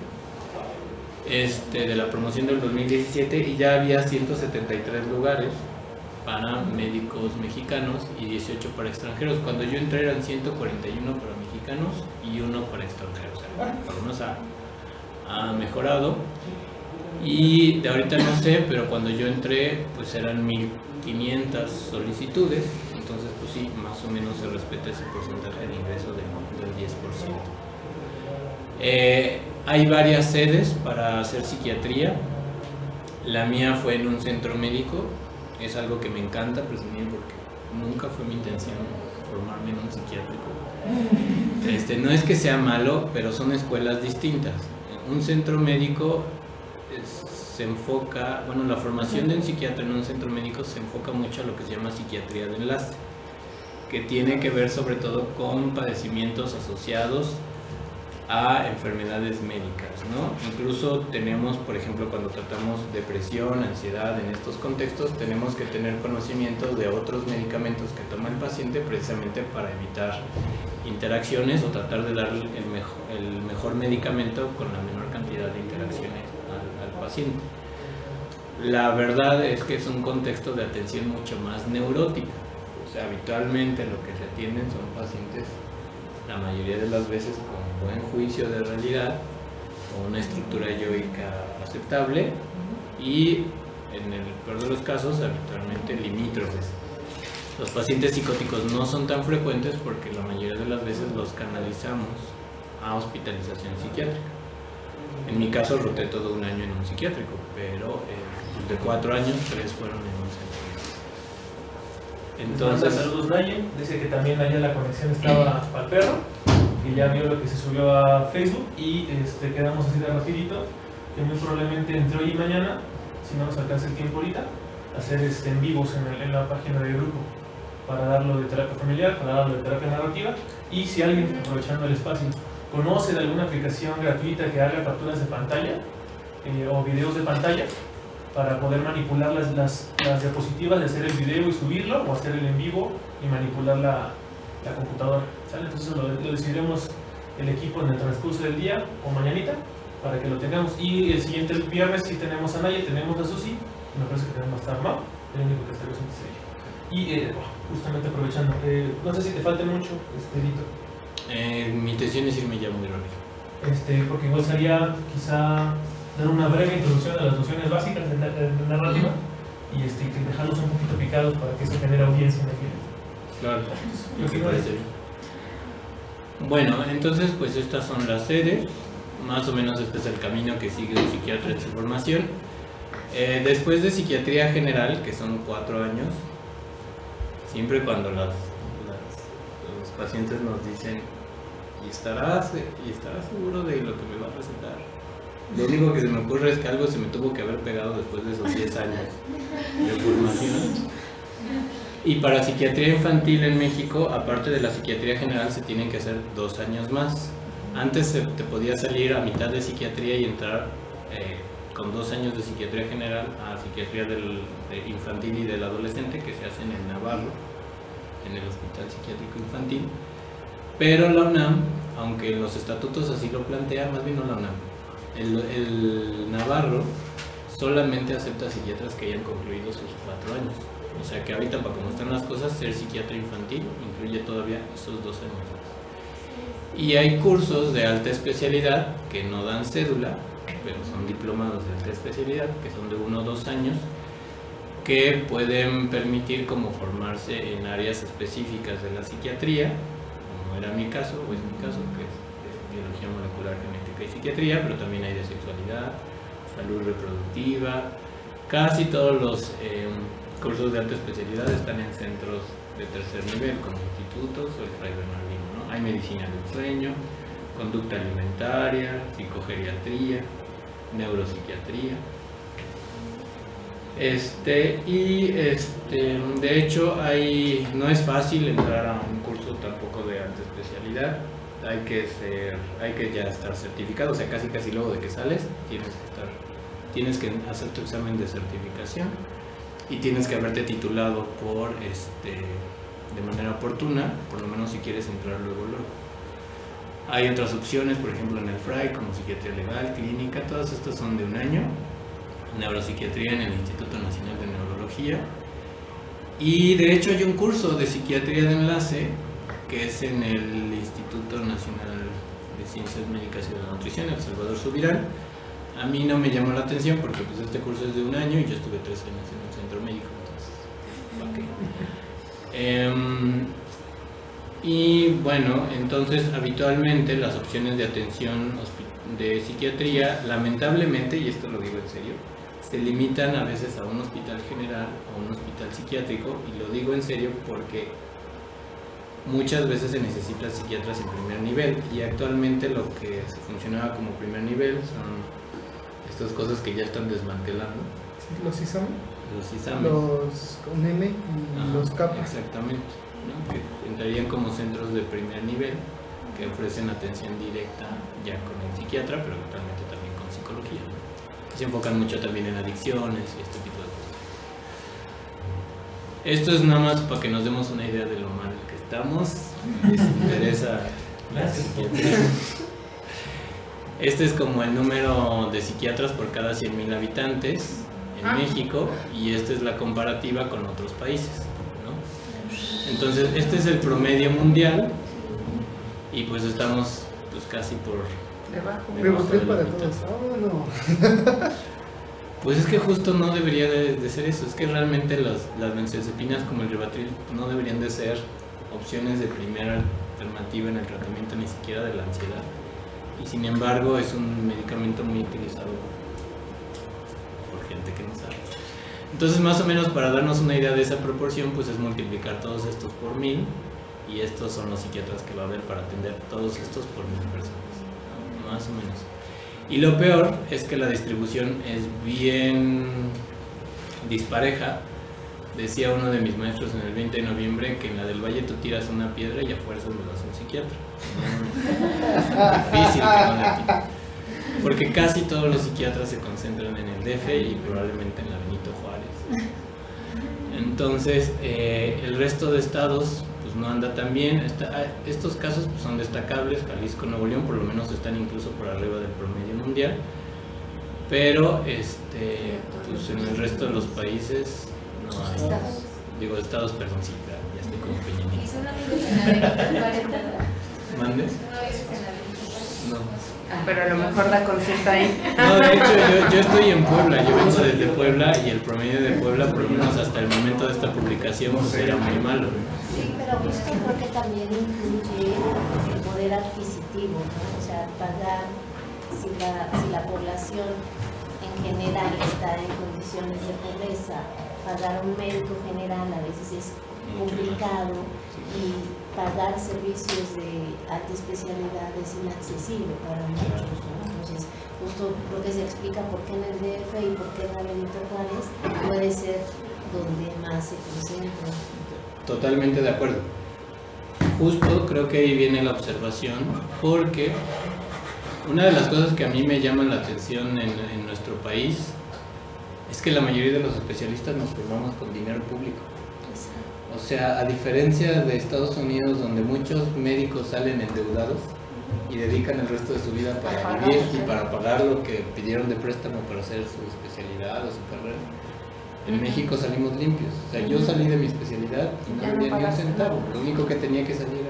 Speaker 2: de la promoción del 2017, y ya había 173 lugares para médicos mexicanos y 18 para extranjeros. Cuando yo entré eran 141 para mexicanos y 1 para extranjeros. Por lo menos ha mejorado. Y de ahorita no sé, pero cuando yo entré pues eran 1500 solicitudes. Entonces pues sí, más o menos se respeta ese porcentaje de ingreso del 10%. Hay varias sedes para hacer psiquiatría. La mía fue en un centro médico. Es algo que me encanta presumir porque nunca fue mi intención formarme en un psiquiátrico. No es que sea malo, pero son escuelas distintas. Un centro médico se enfoca, bueno, la formación de un psiquiatra en un centro médico se enfoca mucho a lo que se llama psiquiatría de enlace, que tiene que ver sobre todo con padecimientos asociados a enfermedades médicas, ¿no? Incluso tenemos, por ejemplo, cuando tratamos depresión, ansiedad, en estos contextos, tenemos que tener conocimiento de otros medicamentos que toma el paciente precisamente para evitar interacciones o tratar de darle el mejor medicamento con la menor cantidad de interacciones al paciente. La verdad es que es un contexto de atención mucho más neurótica, o sea, habitualmente lo que se atienden son pacientes, la mayoría de las veces con buen juicio de realidad, con una estructura yoica aceptable y, en el peor de los casos, habitualmente limítrofes. Los pacientes psicóticos no son tan frecuentes porque la mayoría de las veces los canalizamos a hospitalización psiquiátrica. En mi caso roté todo un año en un psiquiátrico, pero de 4 años, 3 fueron en un centro.
Speaker 1: Entonces, saludos Naye, dice que también allá la conexión estaba para el perro, que ya vio lo que se subió a Facebook y quedamos así de rapidito, que muy probablemente entre hoy y mañana, si no nos alcanza el tiempo ahorita, hacer en vivos en la página del grupo, para darlo de terapia familiar, para darlo de terapia narrativa, y si alguien, aprovechando el espacio, conoce de alguna aplicación gratuita que haga capturas de pantalla o videos de pantalla, para poder manipular las diapositivas, de hacer el video y subirlo, o hacer el en vivo y manipular la computadora, ¿sale? Entonces lo decidiremos el equipo en el transcurso del día o mañanita para que lo tengamos. Y el siguiente viernes sí tenemos a Naye, tenemos a Susi, me parece que tenemos a estar Mau, el único que está presente es ella. Y justamente aprovechando, no sé si te falta mucho, Dito.
Speaker 2: Mi intención es irme ya muy rápido.
Speaker 1: Porque igual sería quizá dar una breve introducción a las nociones básicas de narrativa y que dejarlos un poquito picados para que se genere audiencia en el video.
Speaker 2: Claro, me parece bien. Bueno, entonces pues estas son las sedes, más o menos este es el camino que sigue un psiquiatra en su formación. Después de psiquiatría general, que son 4 años, siempre cuando los pacientes nos dicen ¿y estarás seguro de lo que me va a recetar? Lo único que se me ocurre es que algo se me tuvo que haber pegado después de esos 10 años de formación. Y para psiquiatría infantil en México, aparte de la psiquiatría general, se tienen que hacer 2 años más. Antes te podía salir a mitad de psiquiatría y entrar con 2 años de psiquiatría general a psiquiatría de infantil y del adolescente, que se hacen en Navarro, en el Hospital Psiquiátrico Infantil. Pero la UNAM, aunque en los estatutos así lo plantea, más bien no la UNAM, el Navarro solamente acepta psiquiatras que hayan concluido sus 4 años. O sea que ahorita, para cómo están las cosas, ser psiquiatra infantil incluye todavía esos 2 años. Y hay cursos de alta especialidad que no dan cédula, pero son diplomados de alta especialidad, que son de 1 o 2 años, que pueden permitir como formarse en áreas específicas de la psiquiatría, como era mi caso, o es mi caso, que es de biología molecular, genética y psiquiatría, pero también hay de sexualidad, salud reproductiva. Casi todos los cursos de alta especialidad están en centros de tercer nivel, como institutos o el Fray Bernardino, ¿no? Hay medicina del sueño, conducta alimentaria, psicogeriatría, neuropsiquiatría. De hecho, no es fácil entrar a un curso tampoco de alta especialidad. Hay que ya estar certificado, o sea, casi luego de que sales tienes que hacer tu examen de certificación y tienes que haberte titulado de manera oportuna, por lo menos si quieres entrar luego. Hay otras opciones, por ejemplo en el FRAI, como psiquiatría legal, clínica, todas estas son de 1 año, neuropsiquiatría en el Instituto Nacional de Neurología, y de hecho hay un curso de psiquiatría de enlace que es en el Instituto Nacional de Ciencias Médicas y de la Nutrición, el Salvador Subirán. A mí no me llamó la atención porque pues este curso es de 1 año y yo estuve 3 años en un centro médico, entonces, ¿para qué? Y bueno, entonces habitualmente las opciones de atención de psiquiatría, lamentablemente, y esto lo digo en serio, se limitan a veces a un hospital general o un hospital psiquiátrico, y lo digo en serio porque muchas veces se necesitan psiquiatras en primer nivel, y actualmente lo que se funcionaba como primer nivel son estas cosas que ya están desmantelando.
Speaker 7: Los ISAME.
Speaker 2: Los ISAME.
Speaker 7: Los UNEM y los CAPA.
Speaker 2: Exactamente, ¿no? Que entrarían como centros de primer nivel que ofrecen atención directa ya con el psiquiatra, pero actualmente también con psicología, ¿no? Se enfocan mucho también en adicciones y este tipo de cosas. Esto es nada más para que nos demos una idea de lo mal que estamos. Les interesa la psiquiatría. Este es como el número de psiquiatras por cada 100,000 habitantes en México, y esta es la comparativa con otros países, ¿no? Entonces este es el promedio mundial y pues estamos pues casi por debajo de la mitad. Pues es que justo no debería de ser eso. Es que realmente las benzodiazepinas como el Ribatril no deberían de ser opciones de primera alternativa en el tratamiento ni siquiera de la ansiedad, y sin embargo es un medicamento muy utilizado por gente que no sabe. Entonces, más o menos, para darnos una idea de esa proporción, pues es multiplicar todos estos por 1000, y estos son los psiquiatras que va a haber para atender todos estos por 1000 personas, ¿no? Más o menos. Y lo peor es que la distribución es bien dispareja. Decía uno de mis maestros en el 20 de noviembre que en la del Valle tú tiras una piedra y a fuerzas le das a un psiquiatra. Es difícil que no le tires, porque casi todos los psiquiatras se concentran en el DF y probablemente en la Benito Juárez. Entonces, el resto de estados pues no anda tan bien. Estos casos pues, son destacables. Jalisco, Nuevo León por lo menos están incluso por arriba del promedio mundial, pero pues en el resto de los países no hay. Digo, estados, perdón, sí, ya estoy como pequeñito.
Speaker 3: ¿Y son amigos en la Benito Juárez?
Speaker 2: ¿Mandes? No.
Speaker 10: Pero a lo mejor da consulta ahí.
Speaker 2: No, de hecho yo estoy en Puebla, yo vengo desde Puebla, y el promedio de Puebla, por lo menos hasta el momento de esta publicación, pues era muy malo.
Speaker 6: Sí, pero justo creo que también influye el poder adquisitivo, ¿no? O sea, pagar, si la población en general está en condiciones de pobreza, pagar a un médico general a veces es complicado, y pagar servicios de alta especialidad es inaccesible para muchos, ¿no? Entonces, justo creo que se explica por qué en el DF y por qué en la Benito Juárez puede ser donde más se concentra.
Speaker 2: Totalmente de acuerdo. Justo creo que ahí viene la observación, porque una de las cosas que a mí me llaman la atención en nuestro país es que la mayoría de los especialistas nos formamos con dinero público. O sea, a diferencia de Estados Unidos, donde muchos médicos salen endeudados y dedican el resto de su vida para vivir y para pagar lo que pidieron de préstamo para hacer su especialidad o su carrera, en México salimos limpios. O sea, yo salí de mi especialidad y no debía ni un centavo. Lo único que tenía que salir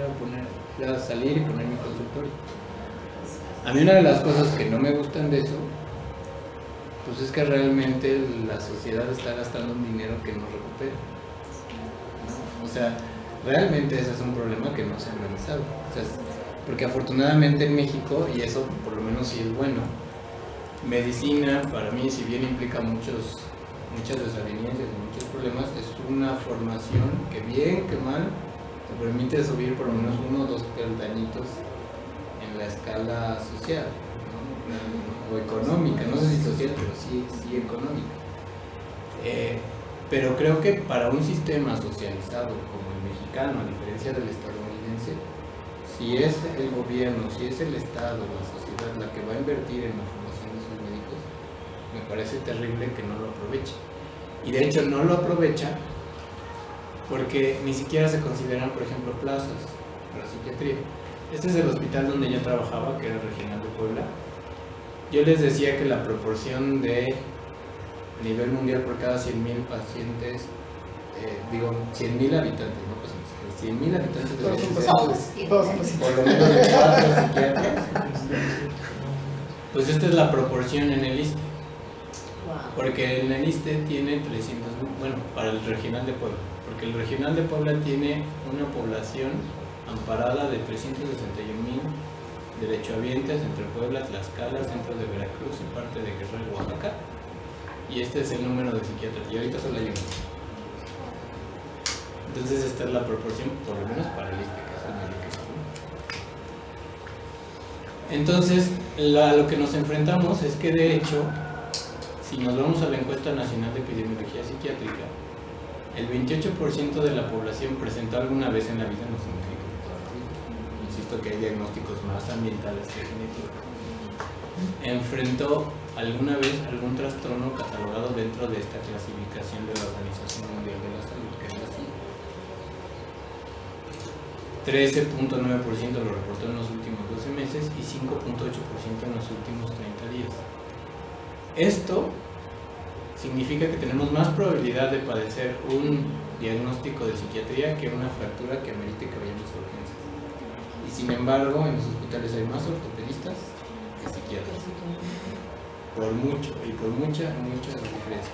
Speaker 2: era salir y poner mi consultorio. A mí una de las cosas que no me gustan de eso, pues es que realmente la sociedad está gastando un dinero que no recupera. O sea, realmente ese es un problema que no se ha analizado. O sea, porque afortunadamente en México, y eso por lo menos sí es bueno, medicina, para mí, si bien implica muchas desavenencias y muchos problemas, es una formación que bien que mal te permite subir por lo menos 1 o 2 peldañitos en la escala social, ¿no? O económica, no sé si social, pero sí económica. Pero creo que para un sistema socializado como el mexicano, a diferencia del estadounidense, si es el gobierno, si es el Estado, la sociedad la que va a invertir en la formación de sus médicos, me parece terrible que no lo aproveche. Y de hecho no lo aprovecha porque ni siquiera se consideran, por ejemplo, plazas para psiquiatría. Este es el hospital donde yo trabajaba, que era el Regional de Puebla. Yo les decía que la proporción de a nivel mundial por cada 100,000 pacientes, 100,000 habitantes, no pacientes, 100,000 habitantes de por lo menos de 4 psiquiatras. Pues esta es la proporción en el ISSSTE. Porque en el ISSSTE tiene 300,000, bueno, para el Regional de Puebla, porque el Regional de Puebla tiene una población amparada de 361,000 derechohabientes entre Puebla, Tlaxcala, centro de Veracruz y parte de Guerrero, Oaxaca. Y este es el número de psiquiatras, y ahorita solo hay uno. Entonces esta es la proporción, por lo menos para el ISSSTE, que es el médico. Entonces, lo que nos enfrentamos es que de hecho, si nos vamos a la encuesta nacional de epidemiología psiquiátrica, el 28% de la población presentó alguna vez en la vida, no significa que toda la vida. Insisto que hay diagnósticos más ambientales que genéticos. Enfrentó alguna vez algún trastorno catalogado dentro de esta clasificación de la Organización Mundial de la Salud, que es la CIA. 13.9% lo reportó en los últimos 12 meses y 5.8% en los últimos 30 días. Esto significa que tenemos más probabilidad de padecer un diagnóstico de psiquiatría que una fractura que amerite que vayamos a urgencias. Y sin embargo, en los hospitales hay más ortopedistas que psiquiatras. Por mucho, y por mucha diferencia.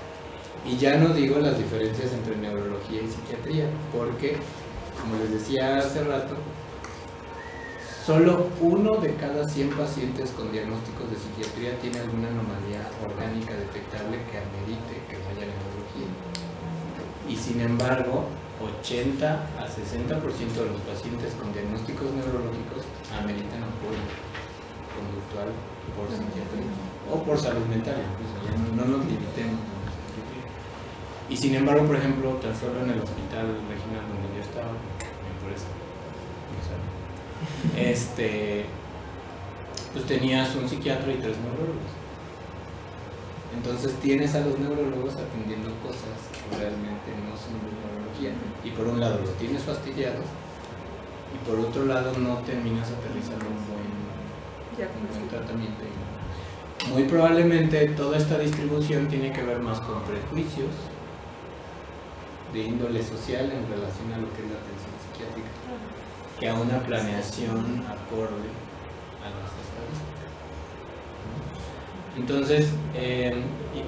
Speaker 2: Y ya no digo las diferencias entre neurología y psiquiatría, porque, como les decía hace rato, solo 1 de cada 100 pacientes con diagnósticos de psiquiatría tiene alguna anomalía orgánica detectable que amerite que vaya a neurología. Y sin embargo, 80 a 60% de los pacientes con diagnósticos neurológicos ameritan apoyo conductual por psiquiatría o por salud mental, incluso ya no nos limitemos. Y sin embargo, por ejemplo, tan solo en el hospital regional donde yo estaba, por eso, pues tenías un psiquiatra y 3 neurólogos. Entonces tienes a los neurólogos atendiendo cosas que realmente no son de neurología. Y por un lado los tienes fastidiados y por otro lado no terminas aterrizando un buen tratamiento. Muy probablemente toda esta distribución tiene que ver más con prejuicios de índole social en relación a lo que es la atención psiquiátrica que a una planeación acorde a las estadísticas. Entonces,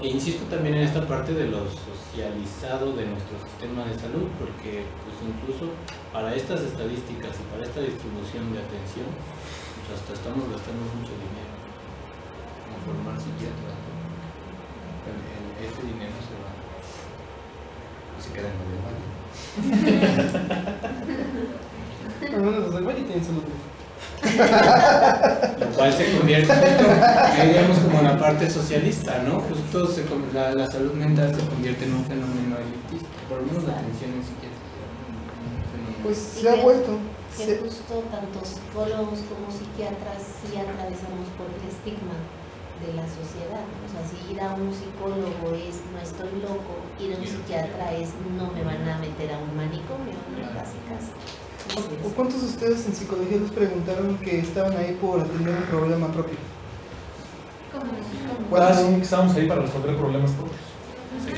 Speaker 2: insisto también en esta parte de lo socializado de nuestro sistema de salud, porque pues incluso para estas estadísticas y para esta distribución de atención, pues hasta estamos gastando mucho dinero en formar psiquiatras. Ese dinero se va y se queda en el valle.
Speaker 7: Los del valle tienen salud.
Speaker 2: Lo cual se convierte justo, diríamos, como la parte socialista, ¿no? Justo la salud mental se convierte en un fenómeno elitista, por lo menos la atención en psiquiatría.
Speaker 7: Pues se ha vuelto.
Speaker 6: Que justo tanto psicólogos como psiquiatras sí atravesamos por el estigma de la sociedad. O sea, si ir a un psicólogo es no estoy loco, ir a un psiquiatra es no me van a meter a un manicomio, ¿no? Casi.
Speaker 7: ¿O cuántos de ustedes en psicología les preguntaron que estaban ahí por atender un problema propio?
Speaker 1: Sí, estábamos ahí para resolver problemas propios.
Speaker 2: Se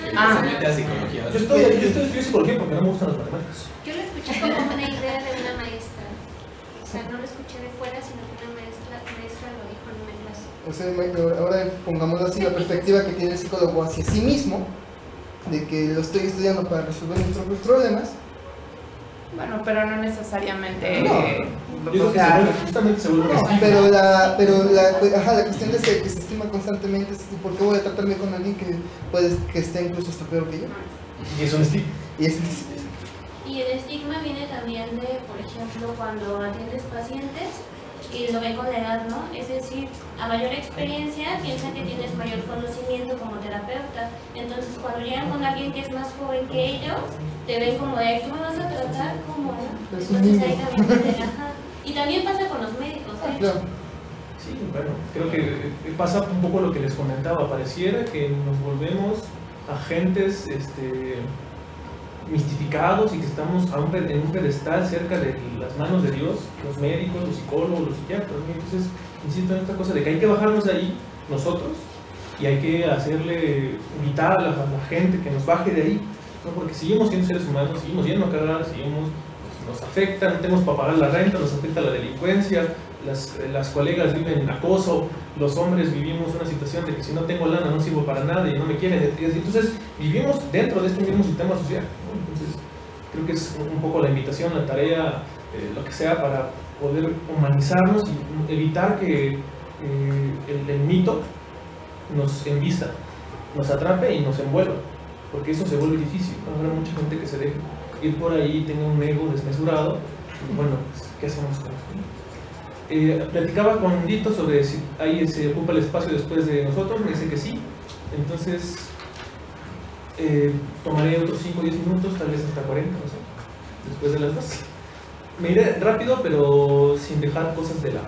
Speaker 2: mete a psicología.
Speaker 1: Yo estudio psicología porque no me gustan las matemáticas.
Speaker 3: Yo lo escuché como una idea de una maestra. O sea, no lo escuché de fuera, sino que una maestra lo dijo en una clase.
Speaker 7: O sea, ahora pongamos así la perspectiva que tiene el psicólogo hacia sí mismo, de que lo estoy estudiando para resolver mis propios problemas.
Speaker 10: Bueno, pero no necesariamente.
Speaker 1: Justamente se vuelve
Speaker 7: pero la cuestión de que se estima constantemente, ¿por qué voy a tratarme con alguien que puede que esté incluso hasta peor que yo?
Speaker 1: Y es un estigma.
Speaker 6: Y el estigma viene también de, por ejemplo, cuando atiendes pacientes y lo ven con la edad, ¿no? Es decir, a mayor experiencia piensan que tienes mayor conocimiento como terapeuta. Entonces, cuando llegan con alguien que es más joven que ellos, te ven como de, tú me vas a tratar como, ¿no? Entonces ahí también te ajá. Y también pasa con los médicos, ¿eh?
Speaker 7: Claro.
Speaker 1: Sí, bueno, creo que pasa un poco lo que les comentaba. Pareciera que nos volvemos agentes mistificados y que estamos en un pedestal cerca de las manos de Dios, los médicos, los psicólogos, los psiquiatras. Entonces, insisto en esta cosa de que hay que bajarnos de ahí nosotros y hay que hacerle invitar a la gente que nos baje de ahí, ¿no? Porque seguimos siendo seres humanos, seguimos yendo a cagar, nos afecta, no tenemos para pagar la renta, nos afecta la delincuencia, las colegas viven acoso, los hombres vivimos una situación de que si no tengo lana no sirvo para nada y no me quieren. Entonces vivimos dentro de este mismo sistema social, ¿no? Entonces creo que es un poco la invitación, la tarea, lo que sea para poder humanizarnos y evitar que el mito nos envista, nos atrape y nos envuelva, porque eso se vuelve difícil. Habrá mucha gente que se deje ir por ahí, tenga un ego desmesurado y bueno, ¿qué hacemos con eso? Platicaba con Dito sobre si ahí se ocupa el espacio después de nosotros, me dice que sí. Entonces tomaré otros 5 o 10 minutos, tal vez hasta 40, no sé, después de las 2. Me iré rápido, pero sin dejar cosas de lado.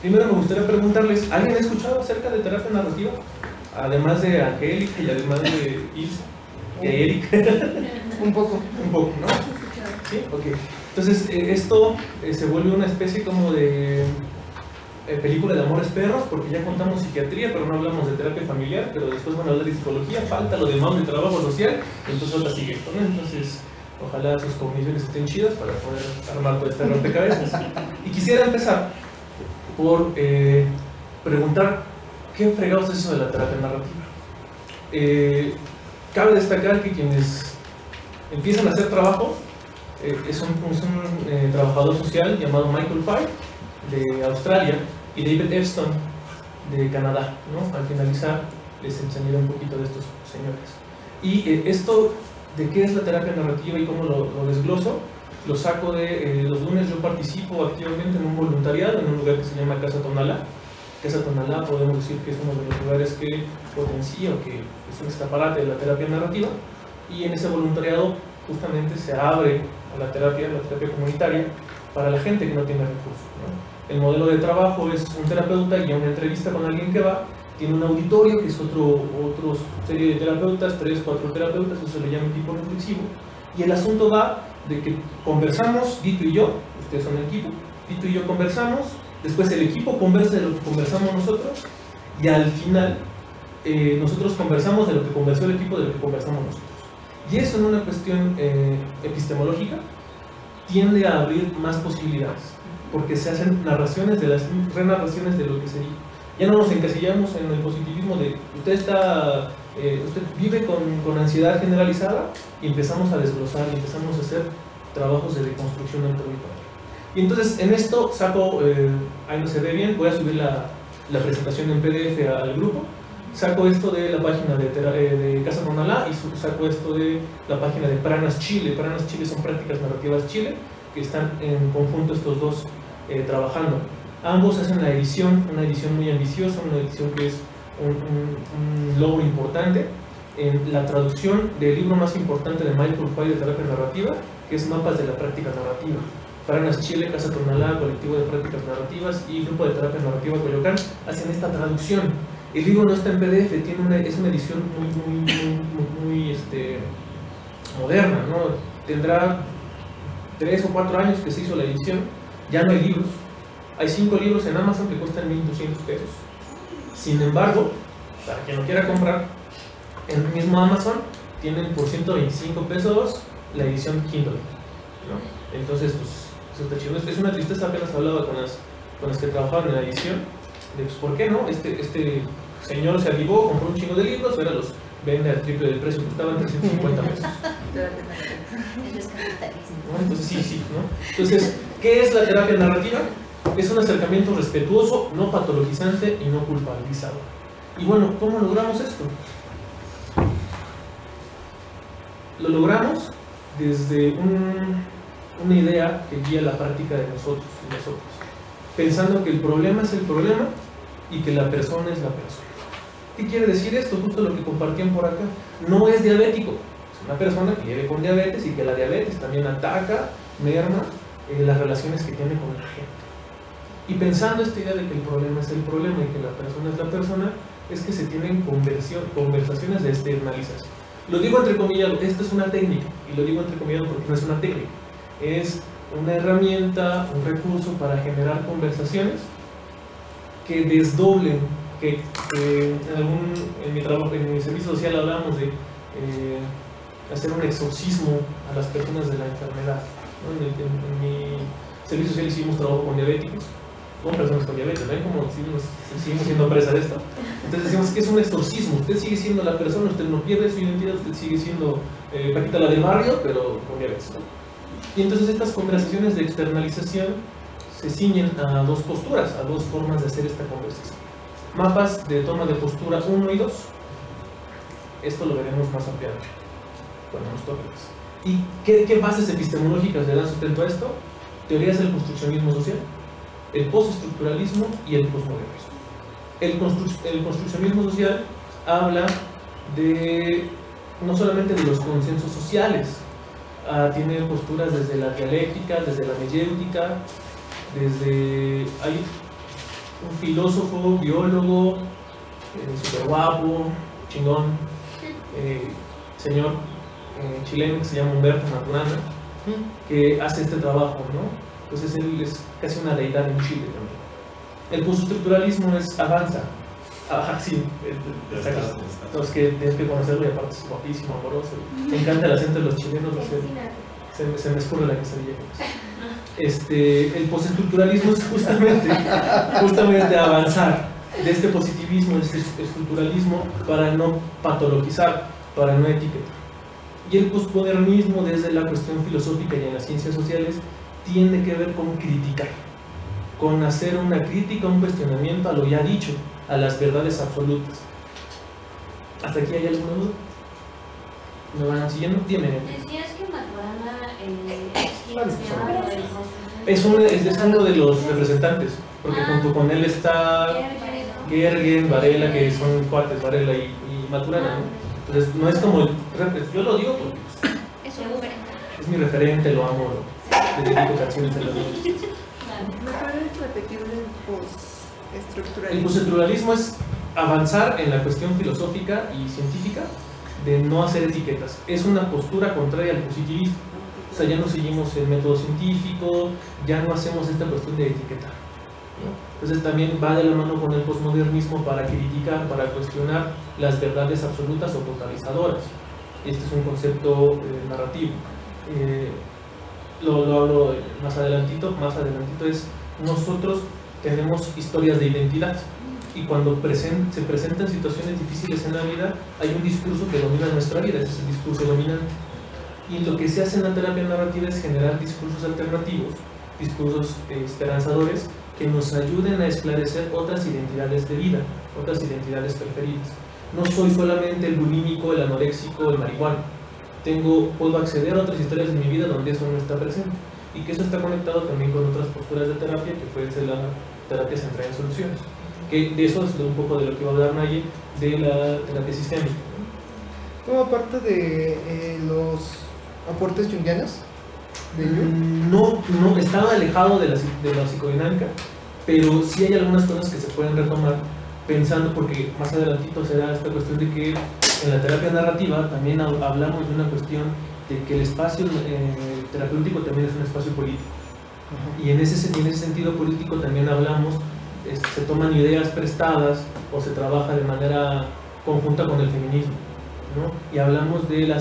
Speaker 1: Primero me gustaría preguntarles, ¿alguien ha escuchado acerca de terapia narrativa? Además de Angélica y además de Ilse y Erika.
Speaker 7: Un poco,
Speaker 1: ¿no? Sí, ok. Entonces, esto se vuelve una especie como de película de amores perros, porque ya contamos psiquiatría, pero no hablamos de terapia familiar, pero después van a hablar de psicología, falta lo demás de trabajo social, entonces otra sigue esto, ¿no? Entonces, ojalá sus cogniciones estén chidas para poder armar todo este rompecabezas. Y quisiera empezar por preguntar, ¿qué fregados es eso de la terapia narrativa? Cabe destacar que quienes empiezan a hacer trabajo es un trabajador social llamado Michael Pye de Australia y David Epstein de Canadá, ¿no? Al finalizar les enseñaré un poquito de estos señores. Y esto de qué es la terapia narrativa y cómo lo desgloso, lo saco de los lunes. Yo participo activamente en un voluntariado en un lugar que se llama Casa Tonalá. Casa Tonalá podemos decir que es uno de los lugares que potencia o que es un escaparate de la terapia narrativa, y en ese voluntariado justamente se abre a la terapia comunitaria para la gente que no tiene recursos, ¿no? El modelo de trabajo es un terapeuta y una entrevista con alguien que va, tiene un auditorio que es otro serie de terapeutas, 3, 4 terapeutas, eso se le llama equipo reflexivo, y el asunto va de que conversamos, Dito y yo, ustedes son el equipo, Dito y yo conversamos, después el equipo conversa de lo que conversamos nosotros, y al final nosotros conversamos de lo que conversó el equipo, de lo que conversamos nosotros. Y eso en una cuestión epistemológica tiende a abrir más posibilidades, porque se hacen narraciones de las renarraciones de lo que se dijo. Ya no nos encasillamos en el positivismo de usted vive con ansiedad generalizada, y empezamos a desglosar, y empezamos a hacer trabajos de deconstrucción del territorio. Y entonces en esto saco, ahí no se ve bien, voy a subir la presentación en PDF al grupo. Saco esto de la página de Casa Tonalá y saco esto de la página de Pranas Chile. Pranas Chile son Prácticas Narrativas Chile, que están en conjunto estos dos trabajando. Ambos hacen una edición muy ambiciosa, una edición que es un logro importante en la traducción del libro más importante de Michael Pye de terapia narrativa, que es Mapas de la Práctica Narrativa. Pranas Chile, Casa Tonalá, Colectivo de Prácticas Narrativas y Grupo de Terapia Narrativa Coyoacán hacen esta traducción. El libro no está en PDF, es una edición muy moderna, ¿no? Tendrá 3 o 4 años que se hizo la edición, ya no hay libros. Hay 5 libros en Amazon que cuestan 1.200 pesos. Sin embargo, para quien lo quiera comprar, en el mismo Amazon tienen por 125 pesos la edición Kindle, ¿no? Entonces, pues, eso está chido. Es una tristeza, apenas hablaba con las que trabajaban en la edición, de pues, ¿por qué no? Este señor se avivó, compró un chingo de libros, ahora los vende al triple del precio, costaban 350 pesos. ¿No? Entonces, sí, ¿no? Entonces, ¿qué es la terapia narrativa? Es un acercamiento respetuoso, no patologizante y no culpabilizador. Y bueno, ¿cómo logramos esto? Lo logramos desde una idea que guía la práctica de nosotros y nosotros, pensando que el problema es el problema y que la persona es la persona. ¿Qué quiere decir esto? Justo lo que compartían por acá. No es diabético, es una persona que vive con diabetes y que la diabetes también ataca, merma las relaciones que tiene con la gente. Y pensando esta idea de que el problema es el problema y que la persona es la persona, es que se tienen conversaciones de externalización. Lo digo entrecomillado, esto es una técnica, y lo digo entrecomillado porque no es una técnica, es una herramienta, un recurso para generar conversaciones que desdoblen, que en mi trabajo, en mi servicio social hablamos de hacer un exorcismo a las personas de la enfermedad, ¿no? En mi servicio social hicimos trabajo con diabéticos, con personas con diabetes, ¿ven? Como seguimos siendo presa de esto. Entonces decimos que es un exorcismo, usted sigue siendo la persona, usted no pierde su identidad, usted sigue siendo Paquita la del barrio, pero con diabetes, ¿no? Y entonces estas conversaciones de externalización se ciñen a dos posturas, a dos formas de hacer esta conversación. Mapas de toma de postura 1 y 2. Esto lo veremos más ampliamente cuando nos toque. ¿Y qué bases epistemológicas le dan sustento a esto? Teorías del construccionismo social, el postestructuralismo y el posmodernismo. El construccionismo social habla de no solamente de los consensos sociales, tiene posturas desde la dialéctica, desde la meyéutica, desde... Hay un filósofo, biólogo, súper guapo, chingón, señor chileno que se llama Humberto Maturana, que hace este trabajo, ¿no? Entonces él es casi una deidad en Chile también. El postestructuralismo es avanza. Sí, los que tienes que conocerlo y aparte es guapísimo, amoroso. Me encanta el acento de los chilenos, se me escurre la quesadilla. El postestructuralismo es justamente avanzar de este positivismo, de este estructuralismo, para no patologizar, para no etiquetar. Y el posmodernismo, desde la cuestión filosófica y en las ciencias sociales, tiene que ver con criticar, con hacer una crítica, un cuestionamiento a lo ya dicho, a las verdades absolutas. ¿Hasta aquí hay alguna duda? ¿Me van siguiendo? Dime.
Speaker 6: Decías que Maturana
Speaker 1: es uno de los representantes, porque junto con él está Gergen, Varela, que son cuates, Varela y Maturana, ¿no? Entonces no es como yo lo digo porque es mi referente, lo amo, le dedico canciones a las noches.
Speaker 8: ¿Me puedes repetir el postestructuralismo?
Speaker 1: El postestructuralismo es avanzar en la cuestión filosófica y científica de no hacer etiquetas. Es una postura contraria al positivismo. O sea, ya no seguimos el método científico, ya no hacemos esta cuestión de etiquetar, ¿no? Entonces también va de la mano con el posmodernismo para criticar, para cuestionar las verdades absolutas o totalizadoras. Este es un concepto narrativo. Lo hablo más adelantito, es nosotros tenemos historias de identidad y cuando se presentan situaciones difíciles en la vida hay un discurso que domina nuestra vida, ese es el discurso dominante. Y lo que se hace en la terapia narrativa es generar discursos alternativos, discursos esperanzadores que nos ayuden a esclarecer otras identidades de vida, otras identidades preferidas. No soy solamente el bulímico, el anoréxico, el marihuano. Puedo acceder a otras historias de mi vida donde eso no está presente. Y que eso está conectado también con otras posturas de terapia que pueden ser la terapia centrada en soluciones. Que de eso es un poco de lo que va a hablar Naye, de la terapia sistémica.
Speaker 7: ¿Como parte de los aportes junguianos de Jung?
Speaker 1: No, estaba alejado de la psicodinámica, pero sí hay algunas cosas que se pueden retomar pensando, porque más adelantito se da esta cuestión de que en la terapia narrativa también hablamos de una cuestión de que el espacio terapéutico también es un espacio político. Y en ese sentido político también hablamos, se toman ideas prestadas o se trabaja de manera conjunta con el feminismo, ¿no? Y hablamos del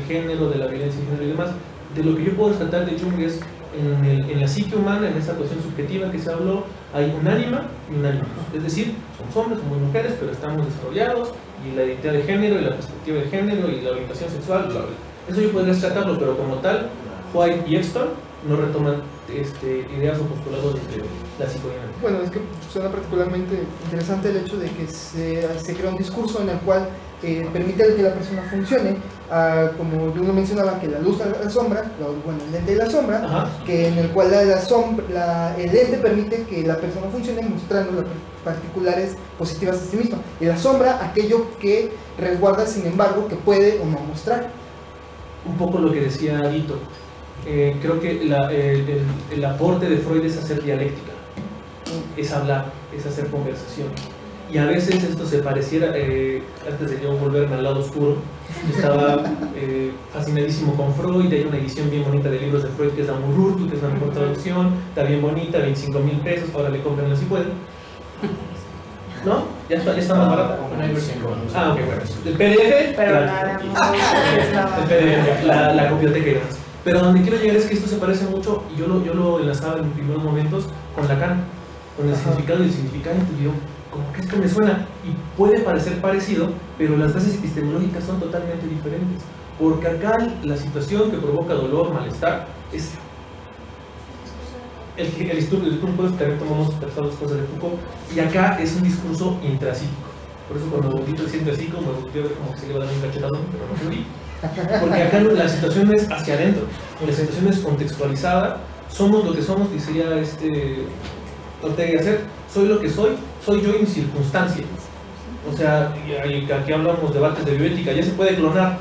Speaker 1: género, de la violencia de género y demás. De lo que yo puedo rescatar de Jung es en la psique humana, en esa cuestión subjetiva que se habló, hay un ánima y un ánima. Es decir, somos hombres, somos mujeres, pero estamos desarrollados, y la identidad de género, y la perspectiva de género, y la orientación sexual, bla, bla. Eso yo podría rescatarlo, pero como tal, White y Exton no retoman ideas o postulados de la psicodinámica.
Speaker 7: Bueno, es que suena particularmente interesante el hecho de que se crea un discurso en el cual permite que la persona funcione, como uno mencionaba, que la luz a la sombra, bueno, el lente de la sombra,
Speaker 1: Ajá.
Speaker 7: que en el cual el lente permite que la persona funcione mostrando las particulares positivas de sí misma, y la sombra aquello que resguarda, sin embargo, que puede o no mostrar.
Speaker 1: Un poco lo que decía Vito. Creo que el aporte de Freud es hacer dialéctica, es hablar, es hacer conversación. Y a veces esto se pareciera, antes de yo volverme al lado oscuro, yo estaba fascinadísimo con Freud. Hay una edición bien bonita de libros de Freud que es Amour Urtu, que es la mejor traducción, está bien bonita, 25,000 pesos, ahora le comprenlo si pueden. ¿No? ¿Ya está más barata? Ah, ok, bueno. El PDF,
Speaker 10: Pero
Speaker 1: claro.
Speaker 10: nada
Speaker 1: El PDF, la biblioteca y demás. Pero donde quiero llegar es que esto se parece mucho, y yo lo enlazaba en primeros momentos con Lacan, con el significado y el significante, y yo, como que esto me suena, y puede parecer parecido, pero las bases epistemológicas son totalmente diferentes, porque acá la situación que provoca dolor, malestar, es el discurso, también tomamos las cosas de Foucault, y acá es un discurso intrapsíquico. Por eso cuando Vito siente así, como me volteé a ver como que se le va a dar un cachetadón, pero no fui. Porque acá la situación es hacia adentro, la situación es contextualizada, somos lo que somos, decía Ortega y Gasset, soy lo que soy yo en circunstancia. O sea, y aquí hablamos de debates de bioética, ya se puede clonar,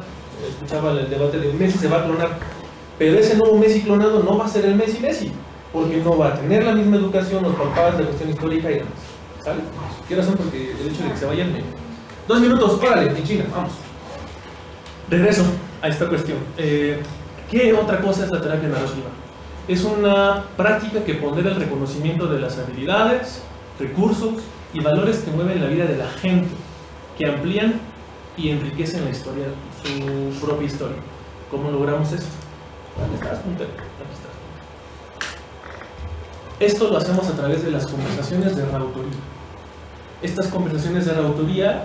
Speaker 1: escuchaba el debate de Messi, se va a clonar, pero ese nuevo Messi clonado no va a ser el Messi, porque no va a tener la misma educación, los papás, la cuestión histórica y demás, ¿sale? ¿Qué razón? Porque el hecho de que se vayan 2 minutos, órale, en China, vamos. Regreso a esta cuestión. ¿Qué otra cosa es la terapia narrativa? Es una práctica que pondera el reconocimiento de las habilidades, recursos y valores que mueven la vida de la gente, que amplían y enriquecen la historia, su propia historia. ¿Cómo logramos esto? ¿Dónde estás, puntero? Aquí estás. Esto lo hacemos a través de las conversaciones de reautoría. Estas conversaciones de reautoría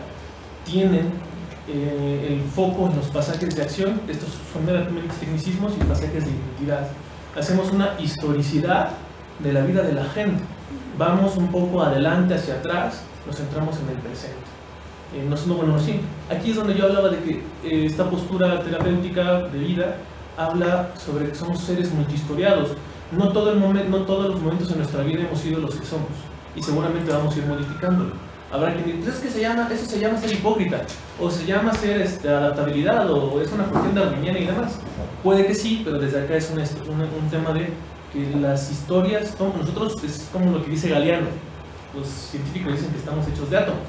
Speaker 1: tienen el foco en los pasajes de acción. Estos son meramente tecnicismos y pasajes de identidad. Hacemos una historicidad de la vida de la gente. Vamos un poco adelante, hacia atrás, nos centramos en el presente. Aquí es donde yo hablaba de que esta postura terapéutica de vida habla sobre que somos seres multihistoriados. No todos los momentos en nuestra vida hemos sido los que somos, y seguramente vamos a ir modificándolo. Habrá quien diga, eso se llama ser hipócrita, o se llama ser adaptabilidad, o es una cuestión darwiniana y demás. Puede que sí, pero desde acá es un tema de que las historias, nosotros es como lo que dice Galeano, los científicos dicen que estamos hechos de átomos,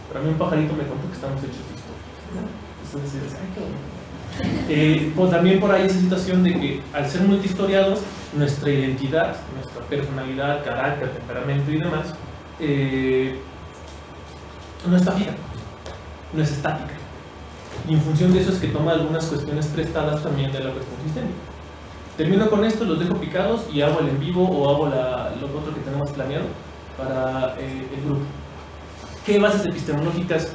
Speaker 1: pero a mí un pajarito me contó que estamos hechos de historias. Entonces, ay, qué bonito. Pues también por ahí esa situación de que al ser multihistoriados, nuestra identidad, nuestra personalidad, carácter, temperamento y demás, no está fija, no es estática. Y en función de eso es que toma algunas cuestiones prestadas también de la cuestión sistémica. Termino con esto, los dejo picados y hago el en vivo o hago lo otro que tenemos planeado para el grupo. ¿Qué bases epistemológicas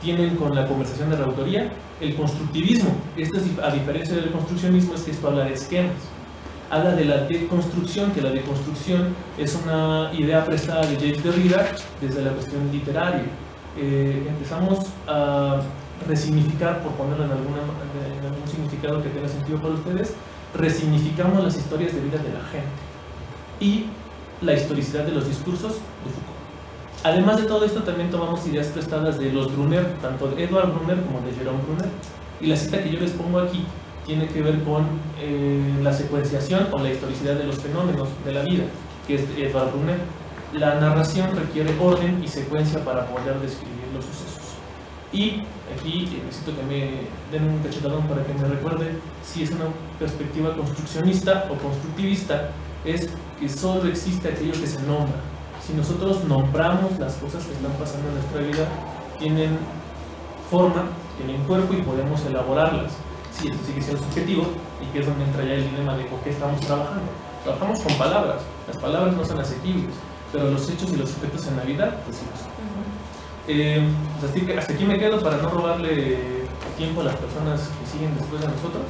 Speaker 1: tienen con la conversación de reautoría? El constructivismo. Esto es, a diferencia del construccionismo, es que esto habla de esquemas. Habla de la deconstrucción, que la deconstrucción es una idea prestada de Jacques Derrida desde la cuestión literaria. Empezamos a resignificar, por ponerlo en algún significado que tenga sentido para ustedes, resignificamos las historias de vida de la gente y la historicidad de los discursos de Foucault. Además de todo esto, también tomamos ideas prestadas de los Brunner, tanto de Edward Brunner como de Jerome Brunner, y la cita que yo les pongo aquí tiene que ver con la secuenciación o la historicidad de los fenómenos de la vida, que es de Edward Brunner. La narración requiere orden y secuencia para poder describir los sucesos. Y aquí necesito que me den un cachetadón para que me recuerde si es una perspectiva construccionista o constructivista, es que solo existe aquello que se nombra. Si nosotros nombramos las cosas que están pasando en nuestra vida, tienen forma, tienen cuerpo y podemos elaborarlas. Sí, esto sigue siendo subjetivo, y que es donde entra ya el dilema de por qué estamos trabajando. Trabajamos con palabras, las palabras no son asequibles, pero los hechos y los sujetos en la vida, pues sí lo son. Hasta aquí me quedo para no robarle tiempo a las personas que siguen después de nosotros.